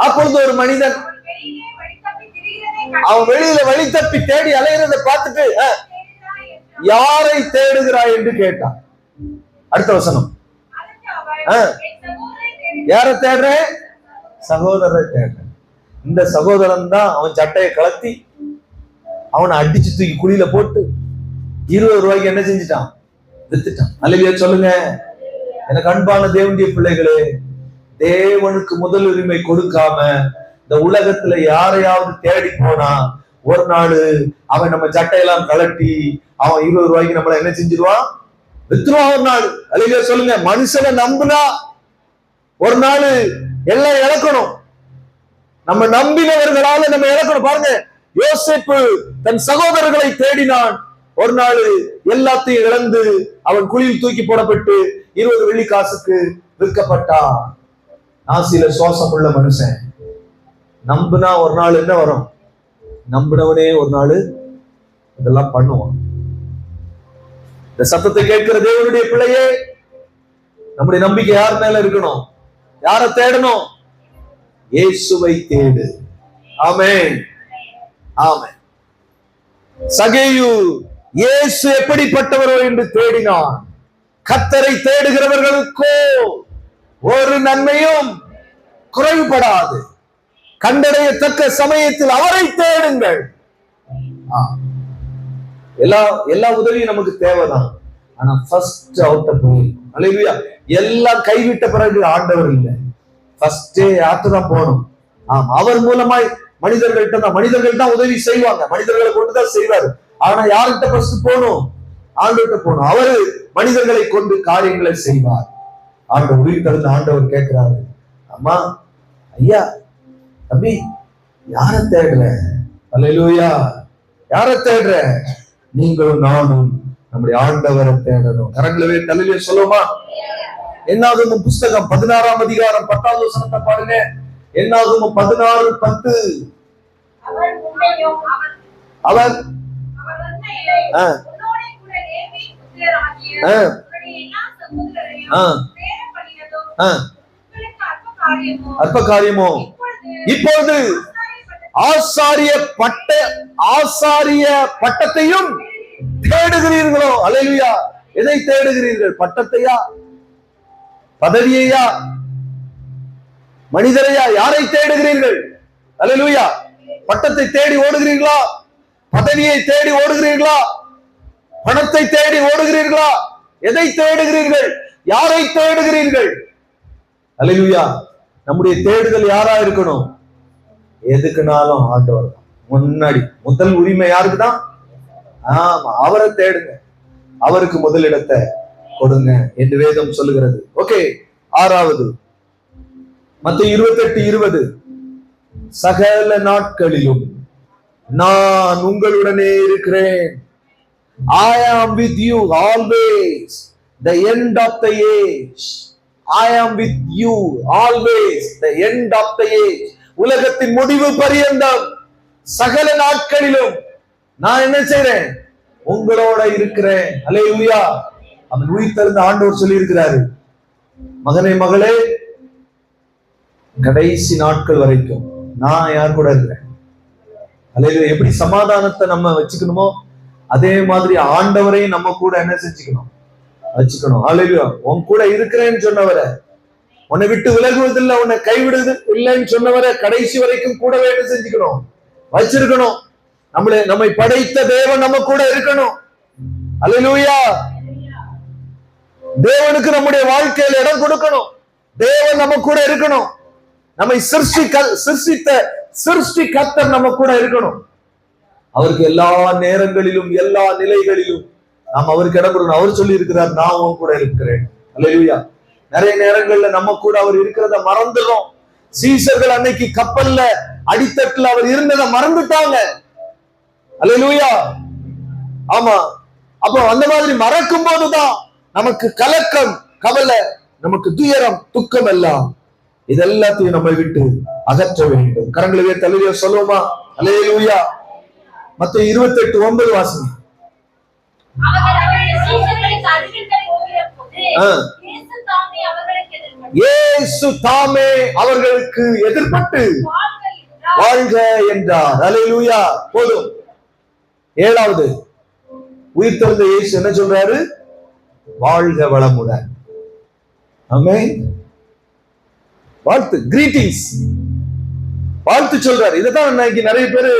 அப்பொழுது ஒரு மனிதன் அவன் வெளியில வழி தப்பி தேடி அலைகிறத பார்த்துட்டு, யாரை தேடுகிறாய் என்று கேட்டான். அடுத்த வசனம், யாரை தேடுறேன்? சகோதரரை தேடுறேன். இந்த சகோதரன் தான் அவன் சட்டையை கலத்தி அவனை அடிச்சு தூக்கி குழியில போட்டு 20 ரூபாய்க்கு என்ன செஞ்சுட்டான்? வித்துட்டான். அல்லேலூயா சொல்லுங்க. எனக்கு அன்பான தேவனுடைய பிள்ளைகளே, தேவனுக்கு முதல் உரிமை கொடுக்காம இந்த உலகத்துல யாரையாவது தேடி போனா ஒரு நாள் அவன் நம்ம சட்டையெல்லாம் கலட்டி அவன் 20 ரூபாய்க்கு நம்மள என்ன செஞ்சிருவான்? வித்துருவான் ஒரு நாள். அல்லேலூயா சொல்லுங்க. மனுஷனை நம்புனா ஒரு நாள் எல்லாம் இழக்கணும். நம்ம நம்பினவர்களால நம்ம இழக்கணும். பாருங்க, யோசேப்பு தன் சகோதரர்களை தேடினான். ஒரு நாள் எல்லாத்தையும் இழந்து அவன் குழியில் தூக்கி போடப்பட்டு 20 வெள்ளி காசுக்கு விற்கப்பட்டான். ஆசில சோசம் உள்ள மனுஷன் நம்புனா ஒரு நாள் என்ன வரும்? நம்பினவனே ஒரு நாள் இதெல்லாம் பண்ணுவான். இந்த சத்தத்தை கேட்கிற தேவனுடைய பிள்ளையே, நம்முடைய நம்பிக்கை யார் மேல இருக்கணும்? யாரை தேடணும்? இயேசுவை தேடு. ஆமென், ஆமென். சகேயு இயேசு எப்படிப்பட்டவரோ என்று தேடினான். கர்த்தரை தேடுகிறவர்களுக்கோ ஒரு நன்மையும் குறைவுபடாது. கண்டடையத்தக்க சமயத்தில் அவரை தேடுங்கள். எல்லா உதவியும் நமக்கு தேவைதான். ஆனா ஃபர்ஸ்ட் அவுட்ட போய், அல்லேலூயா, எல்லாம் கைவிட்ட பிறகு ஆண்டவர் இல்லை. ஃபர்ஸ்டே ஆத்துதான் போகணும். அவர் மூலமாய் மனிதர்கள் தான் உதவி செய்வாங்க, மனிதர்களை கொண்டுதான் செய்வாரு. ஆனா யார்கிட்ட ஃபர்ஸ்ட் போகணும்? ஆண்டவர்கிட்ட போகணும். அவரு மனிதர்களை கொண்டு காரியங்களை செய்வார். ஆண்டவர் உயிர் தழுந்த ஆண்டவர் கேட்கிறாரு, அம்மா, ஐயா, தம்பி, யாரை தேடுற? அல்லேலூயா, யாரை தேடுற? நீங்களும் நானும் நம்முடைய ஆண்டவரை தேடணும். கரங்களவே தலையிலே சொல்லுமா? என்னாகமம் புஸ்தகம் 16ஆம் அதிகாரம் 10வது வசனத்தை பாருங்க. என்னாகமம் 16:10. அவர் அற்ப காரியமோ இப்பொழுது ஆசாரிய பட்டத்தையும் தேடுகிறீர்களோ? அல்லேலூயா. எதை தேடுகிறீர்கள்? பட்டத்தையா? பதவியையா? மனிதரையா? யாரை தேடுகிறீர்கள்? அல்லேலூயா. பட்டத்தை தேடி ஓடுகிறீர்களா? பதவியை தேடி ஓடுகிறீர்களா? பணத்தை தேடி ஓடுகிறீர்களா? எதை தேடுகிறீர்கள்? யாரை தேடுகிறீர்கள்? அல்லேலூயா. நம்முடைய தேடுதல் யாரா இருக்கணும்? எதுக்குனாலும் ஆண்டவர் முன்னாடி. முதல் உரிமை யாருக்கு தான்? ஆமா, அவரை தேடுங்க, அவருக்கு முதலிடத்தை கொடுங்க என்று வேதம் சொல்லுகிறது. ஓகே, 6வது மத்தேயு 28:20. சகல நாட்களிலும் நான் உங்களுடனே இருக்கிறேன். I am with you always, the end of the age. I am with you always, the end of the age. உலகத்தின் முடிவு பரியந்தம் சகல நாட்களிலும் நான் என்ன செய்றேன்? உங்களோட இருக்கிறேன். அல்லேலூயா. அவன் உயிர் தழுந்த ஆண்டவர் சொல்லி இருக்கிறாரு, மகனே மகளே, கடைசி நாட்கள் வரைக்கும் நான் யார் கூட இருக்கிறேன். அல்லேலூயா. எப்படி சமாதானத்தை நம்ம வச்சுக்கணுமோ அதே மாதிரி ஆண்டவரையும் நம்ம கூட என்ன செஞ்சுக்கணும்? வச்சுக்கணும். ஹல்லேலூயா. உன் கூட இருக்கிறேன்னு சொன்னவரை, உன்னை விட்டு விலகுவதில்லை, உன்னை கைவிடுவது இல்லைன்னு சொன்னவரை கடைசி வரைக்கும் கூடவே செஞ்சுக்கணும், வச்சிருக்கணும். நம்மை படைத்த தேவன் நம்ம கூட இருக்கணும். ஹல்லேலூயா. தேவனுக்கு நம்முடைய வாழ்க்கையில் இடம் கொடுக்கணும். தேவன் நம்ம கூட இருக்கணும். நம்மை சிருஷ்டி கர்த்தர் நம்ம கூட இருக்கணும். அவருக்கு எல்லா நேரங்களிலும் எல்லா நிலைகளிலும் நாம் அவருக்கு இடம் கொடுக்கணும். அவர் சொல்லி இருக்கிறார், நான் உன் கூட இருக்கிறேன். ஹல்லேலூயா. நிறைய நேரங்கள்ல நம்ம கூட அவர் இருக்கிறத மறந்துடும். சீசர்கள் அன்னைக்கு கப்பல்ல அடித்தட்டுல அவர் இருந்ததை மறந்துட்டாங்க. ஹல்லேலூயா. ஆமா. அப்போ அந்த மாதிரி மறக்கும் போதுதான் நமக்கு கலக்கம், கவலை, நமக்கு துயரம், துக்கம் எல்லாம் இதெல்லாத்தையும் நம்மை விட்டு அகற்ற வேண்டும். கரங்களை தலைவிய சொல்லுவோமா? ஹல்லேலூயா. மத்தேயு 28:9 வாசிங்க. இயேசு தாமே அவர்களுக்கு எதிர்பட்டு வாழ்க என்றார். ஹல்லேலூயா. போதும். 7வது, உயிர்த்தெழுந்த இயேசு என்ன சொல்றாரு? வாழ்க வளமுடன். ஆமென். வாழ்த்து, கிரீட்டிங்ஸ், வாழ்த்து சொல்றாரு. இதைதான் இன்னைக்கு நிறைய பேரு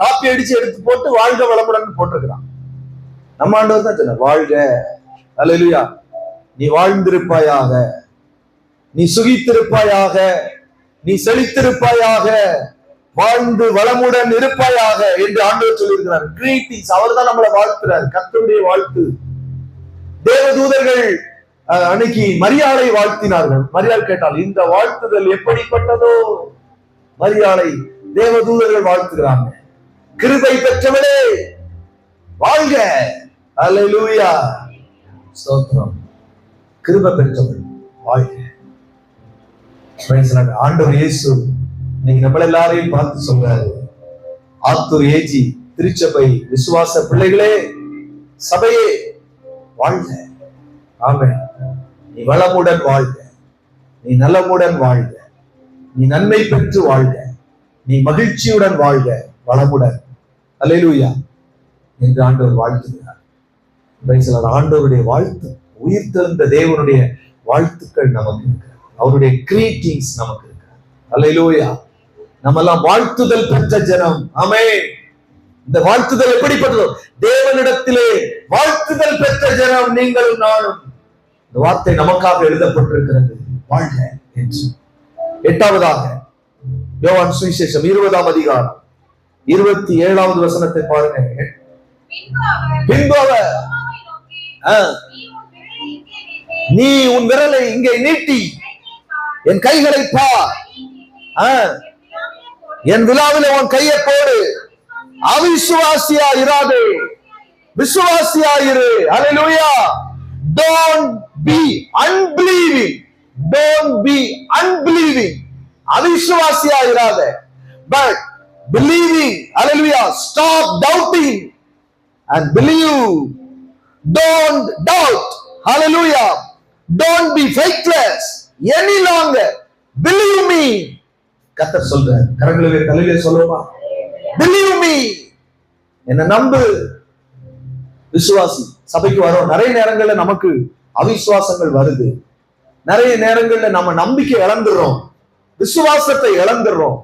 காப்பி அடிச்சு எடுத்து போட்டு வாழ்க வளமுடன் போட்டிருக்கிறான். நம்ம ஆண்டவர் தான் சொன்னார், வாழ்க. ஹல்லேலூயா. நீ வாழ்ந்திருப்பாயாக, நீ சுகித்திருப்பாயாக, நீ செழித்திருப்பாயாக, வாழ்ந்து வளமுடன் இருப்பாயாக என்று ஆண்டவர் சொல்லியிருக்கிறார். கிரீட்டிங்ஸ். அவர் தான் நம்மளை வாழ்த்துறார். கர்த்தருடைய வாழ்த்து. தேவதூதர்கள் அன்னைக்கு மரியாளை வாழ்த்தினார்கள். மரியாள் கேட்டால், இந்த வாழ்த்துதல் எப்படிப்பட்டதோ? மரியாளை தேவதூதர்கள் வாழ்த்துகிறாங்க. கிருபை பெற்றவளே வாழ்க. ஹல்லேலூயா. ஸ்தோத்திரம். கிருபை பெற்றவள் வாழ்க. ஆண்டவர் இயேசு நீங்க நம்மள எல்லாரையும் பார்த்து சொல்றாரு, ஆத்தூர் ஏஜி திருச்சபை விசுவாச பிள்ளைகளே, சபையே வாழ்க. ஆமென். நீ வளமுடன் வாழ்க, நீ நலமுடன் வாழ்க, நீ நன்மை பெற்று வாழ்க, நீ மகிழ்ச்சியுடன் வாழ்க, வளமுடன். ஹல்லேலூயா என்று ஆண்டவர் வாழ்த்துகிறார். ஆண்டவருடைய வாழ்த்து, உயிர்த்தெழுந்த தேவனுடைய வாழ்த்துக்கள் நமக்கு இருக்கிறது. அவருடைய கிரீட்டிங்ஸ் நமக்கு இருக்கிறது. ஹல்லேலூயா. நம்ம எல்லாம் வாழ்த்துதல் பெற்ற ஜனம். ஆமென். இந்த வாழ்த்துதல் எப்படிப்பட்டதோ? தேவனிடத்திலே வாழ்த்துதல் பெற்ற ஜனம் நீங்களும் நானும். இந்த வார்த்தை நமக்காக எழுதப்பட்டிருக்கிறது, வாழ்க என்று. 8வதாக யோவான் சுவிசேஷம் 20ஆம் அதிகாரம் 27வது வசனத்தை பாருங்க. பின்பு அவர், நீ உன் விரலை இங்கே நீட்டி என் கைகளை பார், என் விழாவிலே உன் கையை போடு, அவிசுவாசியா இராதே, விசுவாசியா இரு. ஹல்லேலூயா. Don't be unbelieving. Don't be unbelieving. அவிசுவாசியா இராத, but believing. Hallelujah. Stop doubting and believe. Don't doubt. Hallelujah. Don't be faithless any longer. Believe me. கர்த்தர் சொல்றார். கரங்களை தலையிலே சொல்லுமா? Believe me. என்ன நம்பு. விசுவாசி. சபைக்கு வரோம். நிறைய நேரங்கள்ல நமக்கு அவிசுவாசங்கள் வருது. நிறைய நேரங்கள்ல நம்ம நம்பிக்கை இழந்துடுறோம், விசுவாசத்தை இழந்துடுறோம்.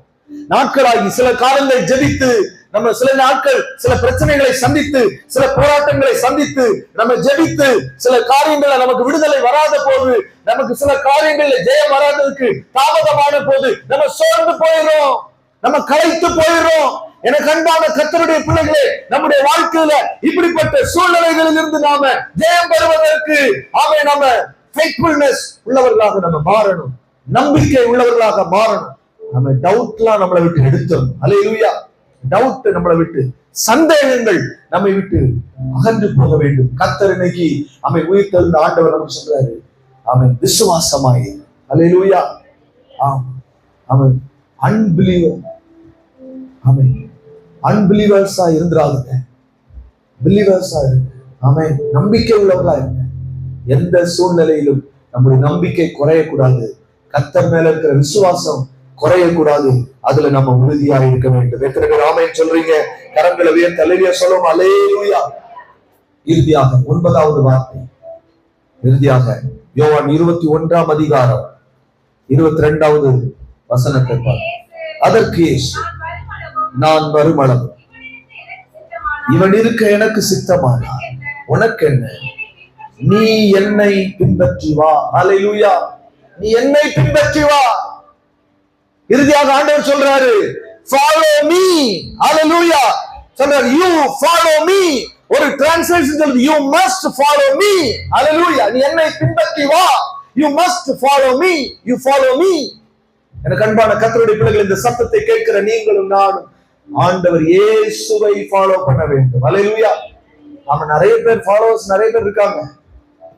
நாட்களாகி சில காலங்கள் ஜெபித்து, நம்ம சில நாட்கள் சில பிரச்சனைகளை சந்தித்து, சில போராட்டங்களை சந்தித்து, நம்ம ஜெபித்து சில காரியங்களை நமக்கு விடுதலை வராத போது, நமக்கு சில காரியங்கள்ல ஜெயம் வராததுக்கு தாமதமான போது நம்ம சோர்ந்து போயிடும், நம்ம களைத்து போயிடும். எனக்கு அன்பான கர்த்தருடைய பிள்ளைகளே, நம்முடைய வாழ்க்கையில இப்படிப்பட்ட சூழ்நிலைகளில் இருந்து நாம ஜெயம் பெறுவதற்கு நம்ம ஃபெய்த்ஃபுல்னஸ் உள்ளவர்களாக நம்ம மாறணும், நம்பிக்கை உள்ளவர்களாக மாறணும். நம்ம டவுட்லாம் நம்மளை விட்டு எடுத்துடணும். ஹல்லேலூயா. டவுட் நம்மளை விட்டு, சந்தேகங்கள் நம்மை விட்டு அகன்று போக வேண்டும். கர்த்தர் இன்னைக்கு உயிர்த்தெழுந்த ஆண்டவர் நமக்கு சொல்றாரு, அவன் விசுவாசமாய். ஹல்லேலூயா. அவன் அன்பிலீவர். அன்பிலீவர்ஸா இருந்துராதுங்க, பிலீவர்ஸா இருக்கு. ஆமென். நம்பிக்கை உள்ளவர்களா இருங்க. எந்த சூழ்நிலையிலும் நம்முடைய நம்பிக்கை குறையக்கூடாது. கர்த்தர் மேல இருக்கிற விசுவாசம் குறையக்கூடாது. அதுல நம்ம உறுதியா இருக்க வேண்டும். எத்தனை பேர் ஆமென் சொல்றீங்க? கரங்களை உயர்த்தி அல்லேலூயா சொல்லுவோம். அல்லேலூயா. இறுதியாக 9வது வார்த்தை இறுதியாக யோவான் 21ஆம் அதிகாரம் 22வது வசனத்தை பார். அதற்கு இயேசு, நான் வருமளவு இவன் இருக்க எனக்கு சித்தமானார், உனக்கு என்ன? நீ என்னை பின்பற்றி வா. அல்லேலூயா. நீ என்னை பின்பற்றி வா. இறுதியாக ஆண்டவர் சொல்றாரு, follow me. அல்லேலூயா. சொல்றாரு, you follow me. ஒரு டிரான்ஸ்லேஷன் சொல்லுது, you must follow me. அல்லேலூயா. நீ என்னை பின்பற்றி வா. You must follow me. You follow me. எனக்கு அன்பான கர்த்தருடைய பிள்ளைகள், இந்த சத்தத்தை கேட்கிற நீங்களும் நானும் ஆண்டவர் இயேசுவை ஃபாலோ பண்ண வேண்டும். அல்லேலூயா. ஆமா, நிறைய பேர் ஃபாலோவர்ஸ் நிறைய பேர் இருக்காங்க.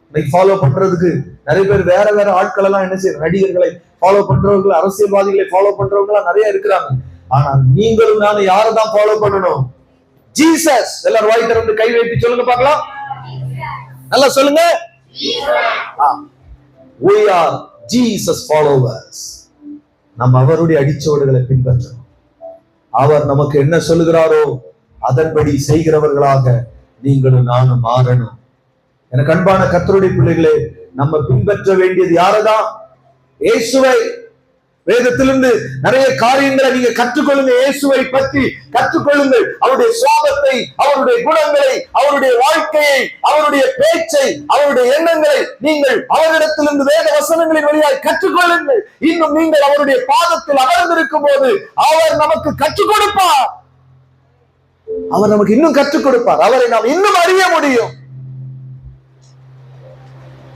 இன்னைக்கு ஃபாலோ பண்றதுக்கு நிறைய பேர் வேற வேற ஆட்கள் எல்லாம் என்ன செய்யற, நடிகர்களை ஃபாலோ பண்றவங்க, அரசியல்வாதிகளை ஃபாலோ பண்றவங்க நிறைய இருக்கிறாங்க. ஆனா நீங்களும் நானும் யாரை தான் ஃபாலோ பண்ணணும்? ஜீசஸ். எல்லாரும் வாய் திறந்து கை வைத்து சொல்லுங்க பார்க்கலாம். நல்லா சொல்லுங்க. We are Jesus followers. நம்ம அவருடைய அடிச்சுவடுகளை பின்பற்றணும். அவர் நமக்கு என்ன சொல்லுகிறாரோ அதன்படி செய்கிறவர்களாக நீங்களும் நானும் மாறணும். எனக்கு அன்பான கர்த்தருடைய பிள்ளைகளே, நம்ம பின்பற்ற வேண்டியது யாரதான்? இயேசுவை. வேதத்திலிருந்து நிறைய காரியங்களை நீங்க கற்றுக்கொள்ளுங்க. இயேசுவை பற்றி கற்றுக்கொள்ளுங்கள். அவருடைய சுபாவத்தை, அவருடைய குணங்களை, அவருடைய வாழ்க்கையை, அவருடைய பேச்சை, அவருடைய எண்ணங்களை நீங்கள் அவரிடத்திலிருந்து வேத வசனங்களின் வழியாக கற்றுக்கொள்ளுங்கள். இன்னும் நீங்கள் அவருடைய பாதத்தில் அமர்ந்திருக்கும் போது அவர் நமக்கு கற்றுக் கொடுப்பார். அவர் நமக்கு இன்னும் கற்றுக் கொடுப்பார். அவரை நாம் இன்னும் அறிய முடியும்.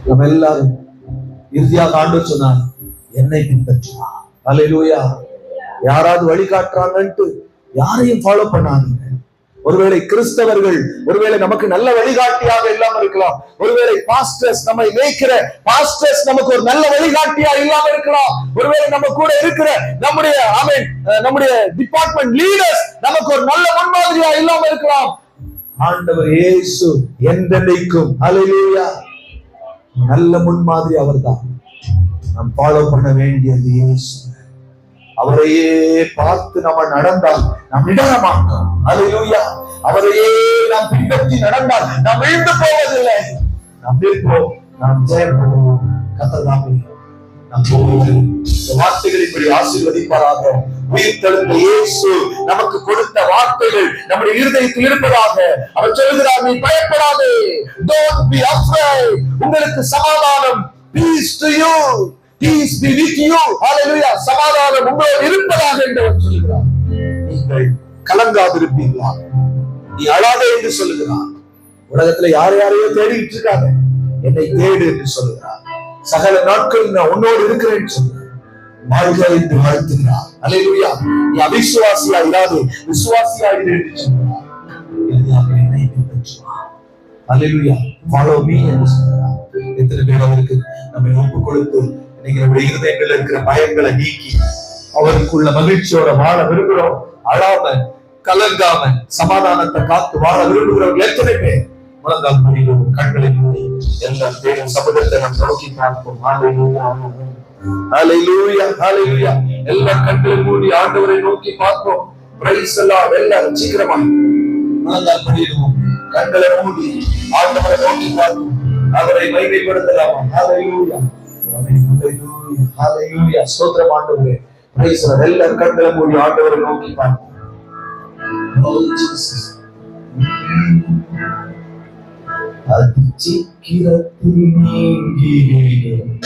நம்ம எல்லாரும் இறுதியாக ஆண்டவர் சொன்னார், என்னை பின்பற்றுவா. அல்லேலூயா. யாராவது வழிகாட்டுறாங்கன்ட்டு யாரையும் ஃபாலோ பண்ணாதீங்க. ஒருவேளை கிறிஸ்தவர்கள் ஒருவேளை நமக்கு நல்ல வழிகாட்டியாக இல்லாம இருக்கலாம். ஒருவேளை பாஸ்டர்ஸ், நம்மை மேய்க்கிற பாஸ்டர்ஸ் நமக்கு ஒரு நல்ல வழிகாட்டியா இல்லாம இருக்கலாம். ஒருவேளை நம்ம கூட இருக்கிற நம்முடைய டிபார்ட்மெண்ட் லீடர்ஸ் நமக்கு ஒரு நல்ல முன்மாதிரியா இல்லாம இருக்கலாம். ஆண்டவர் இயேசு என்றென்றைக்கும் அல்லேலூயா நல்ல முன்மாதிரி அவர்தான். நாம் ஃபாலோ பண்ண வேண்டியது இயேசு. அவரையே பார்த்து நம்ம நடந்தால் நாம் இடர மாட்டோம். அல்லேலூயா. அவரையே நாம் பின்பற்றி நடந்தால் நாம் விழுந்து போவதில்லை. நாம் நிற்போம், நாம் ஜெயம் பெறுவோம். கர்த்தர் நம் வார்த்தைகளின்படி ஆசீர்வதிப்பாராக. உயிர்த்தெழுந்த இயேசு நமக்கு கொடுத்த வார்த்தைகள் நம்முடைய இருதயத்தில் இருப்பதாக. அவர் சொல்கிறார், நீ பயப்படாதே. Don't be afraid. உங்களுக்கு சமாதானம். Peace to you. Peace be with you. Hallelujah. சமாதானம் உங்களோடு இருப்பதாக என்று அவர் சொல்கிறார். நீங்கள் கலங்காதிருப்பீர்களா? நீ அழாதே என்று சொல்லுகிறார். உலகத்துல யாரையோ தேடிட்டு இருக்காங்க, என்னை தேடு என்று சொல்லுகிறார். சகல நாட்கள் நான் உன்னோடு இருக்கிறேன் சொல்லுகிறார். வாழ்க என்று வாழ்த்துகிறார். அல்லேலூயா. நீ அவிசுவாசியா இராதே, விசுவாசியா இரு என்று சொல்கிறார். என்னை பின்பற்றுவார். அல்லேலூயா. Follow me என்று சொல்கிறார். எத்தனை பேர் அவருக்கு நம்மை ஒப்பு கொடுத்து இன்னைக்கு நம்முடைய இருதயங்களில் இருக்கிற பயங்களை நீக்கி அவருக்குள்ள மகிழ்ச்சியோட வாழ விரும்புகிறோம். அழாம கலங்காம சமாதானத்தை காத்து வாழ விரும்புகிறவர்கள் எத்தனை பேர்? முழங்கால் படியிலும் கண்களை மூடி எல்லா பேரும் சமூகத்தை நாம் நோக்கி பார்ப்போம். ஹல்லேலூயா, ஹல்லேலூயா. எல்லா கண்களை மூடி ஆண்டவரை நோக்கி பார்ப்போம். பிரைஸ் எல்லாம் எல்லாரும் சீக்கிரமா முழங்கால் படியிலும் கண்களை மூடி ஆண்டவரை நோக்கி பார்ப்போம். அவரை மகிமைப்படுத்தலாமா? ஹல்லேலூயா, ஹல்லேலூயா, ஹல்லேலூயா. ஸ்தோத்திரம் ஆண்டவரே. பிரைஸ் எல்லாம் எல்லாரும் கண்களை மூடி ஆண்டவரை நோக்கி பார்ப்போம். Oh Jesus. அதிசீக்கிரத்தில் நீங்கினேன்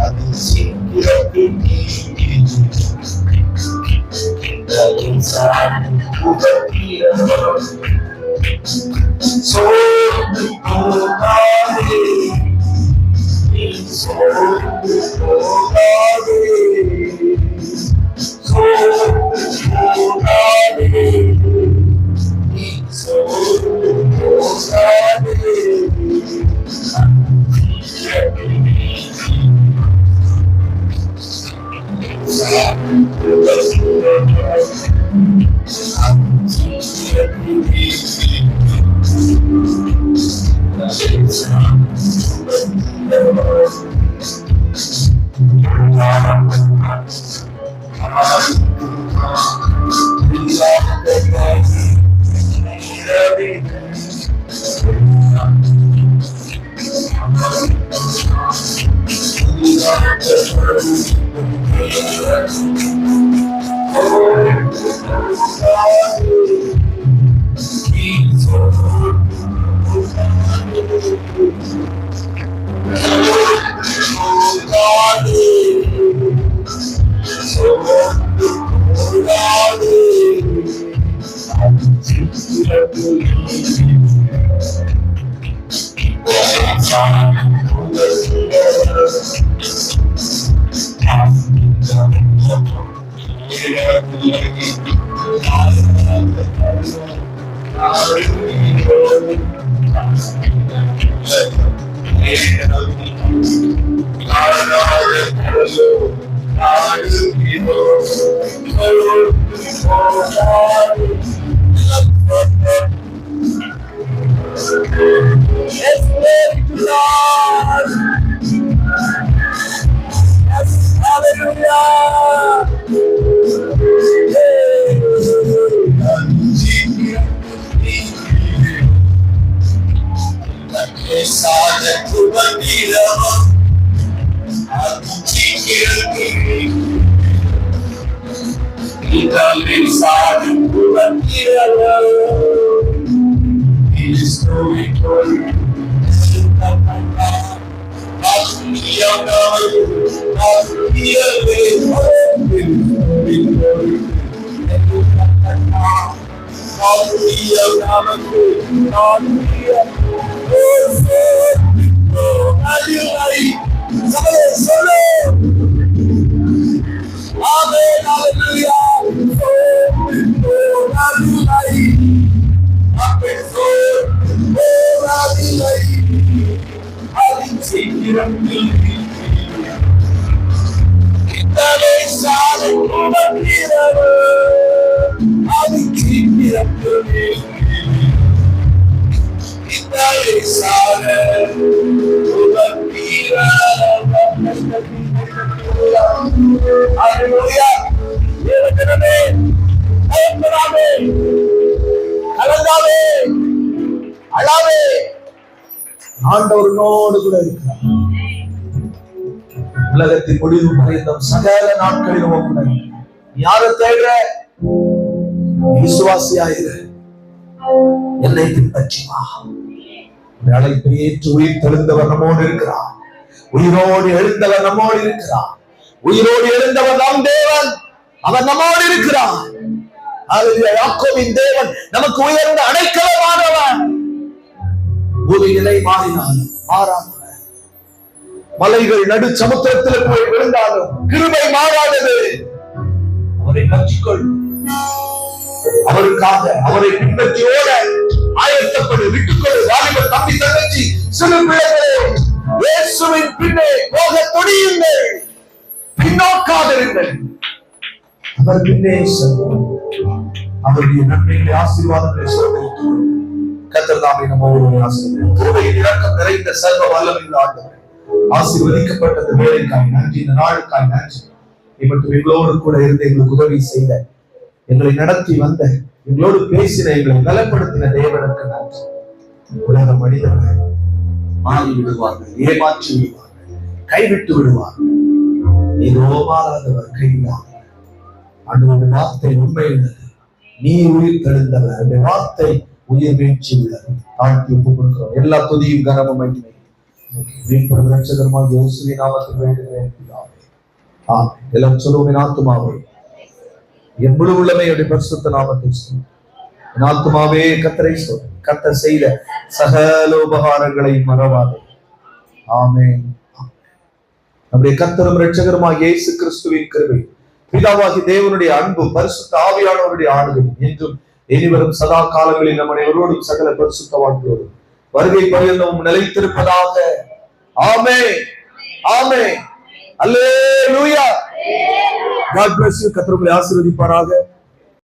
அதிசீக்கிரத்தில் நீங்கினேன் சோர்ந்து போகாதே, சோர்ந்து போகாதே, சோர்ந்து போகாதே, சோர்ந்து போகாதே. ஆண்டவரோடு கூட இருக்கிறார். உலகத்தின் முடிவு பரியந்தம் சகல நாட்களிலும் கூட யாரை தேடுற? விசுவாசியாயிரு, என்னை பின்பற்றி வா. அழைப்பை ஏற்று உயிர் தெழுந்தவர் நம்மோடு இருக்கிறார். உயிரோடு எழுந்தவர் நம்மோடு இருக்கிறார். உயிரோடு எழுந்தவர் நம் தேவன், அவர் நம்மோடு இருக்கிறார். யாக்கோபின் தேவன் நமக்கு உயர்ந்த அடைக்கலமானவர். பூமி நிலை மாறினாலும் மாறாதவர். மலைகள் நடு சமுத்திரத்தில் போய் விழுந்தாலும் கிருபை மாறாதது. அவரை பற்றிக்கொள். அவருக்காக அவரை பின்பற்றி ஓட ஆயத்தப்படு. விட்டுக்கொள். வாலிபர் தம்பி தங்கச்சி சிறு பிள்ளைகளே, இயேசுவின் பின்னே போக துணியுங்கள். பின்னோக்காதிருங்கள். அவர் பின்னே செல்வோம். அவருடைய நன்மைகளை ஆசீர்வாதங்களை சோதனைத்து கர்த்தர் தாமே நம்மோடு ஆசீர்வதிப்பார். கிருபையின் இரக்கம் நிறைந்த சர்வ வல்லமையுள்ள ஆண்டவரே, ஆசீர்வதிக்கப்பட்ட இந்த வேலைக்காய் நன்றி, இந்த நாளுக்காய் நன்றி. மற்றும் எங்களோடு கூட இருந்து எங்களுக்கு உதவி செய்த, எங்களை நடத்தி வந்த, எங்களோடு பேசின, எங்களை பலப்படுத்தின தேவனுக்கு நன்றி. உலக மனிதர்கள் மாறி விடுவார்கள், ஏமாற்றி விடுவார்கள், கைவிட்டு விடுவார்கள். நீரோ மாறாதவர், கைவிடாதவர். ஆண்டவருடைய வார்த்தை உண்மையுள்ளது. நீ உயிர் தெழுந்தவர். அந்த வார்த்தை உயிர் வீழ்ச்சி உள்ளது. தாழ்த்தி ஒப்புக் கொடுக்கிறோம். எல்லா துதியும் கனமும் மகிமை வீழ்படும் ரட்சகருமாகிய இயேசுவின் நாமத்தில் வேண்டுகிறேன் பிதாவே. ஆமென். எல்லாம் சொல்லுவோம். என் ஆத்துமாவே என் முழு உள்ளமையுடைய பரிசுத்த நாமத்தை சொல்லு. என் ஆத்துமாவே கர்த்தரை சொல். கர்த்தர் செய்த சகல உபகாரங்களை மறவாதே. ஆமென். நம்முடைய கர்த்தரும் ரட்சகருமாகிய இயேசு கிறிஸ்துவின் கிருபை, பிதாவாகிய தேவனுடைய அன்பு, பரிசுத்த ஆவியானவருடைய ஆளுகை என்றும் இனிவரும் சதா காலங்களில் நம்ம அனைவரோடும் சகல பரிசுத்தவான்களோடு வருகை பரியந்தமும் நிலைத்திருப்பதாக. ஆமென். ஆமென். அல்லேலூயா. God bless you. கர்த்தர் உங்களை ஆசீர்வதிப்பாராக.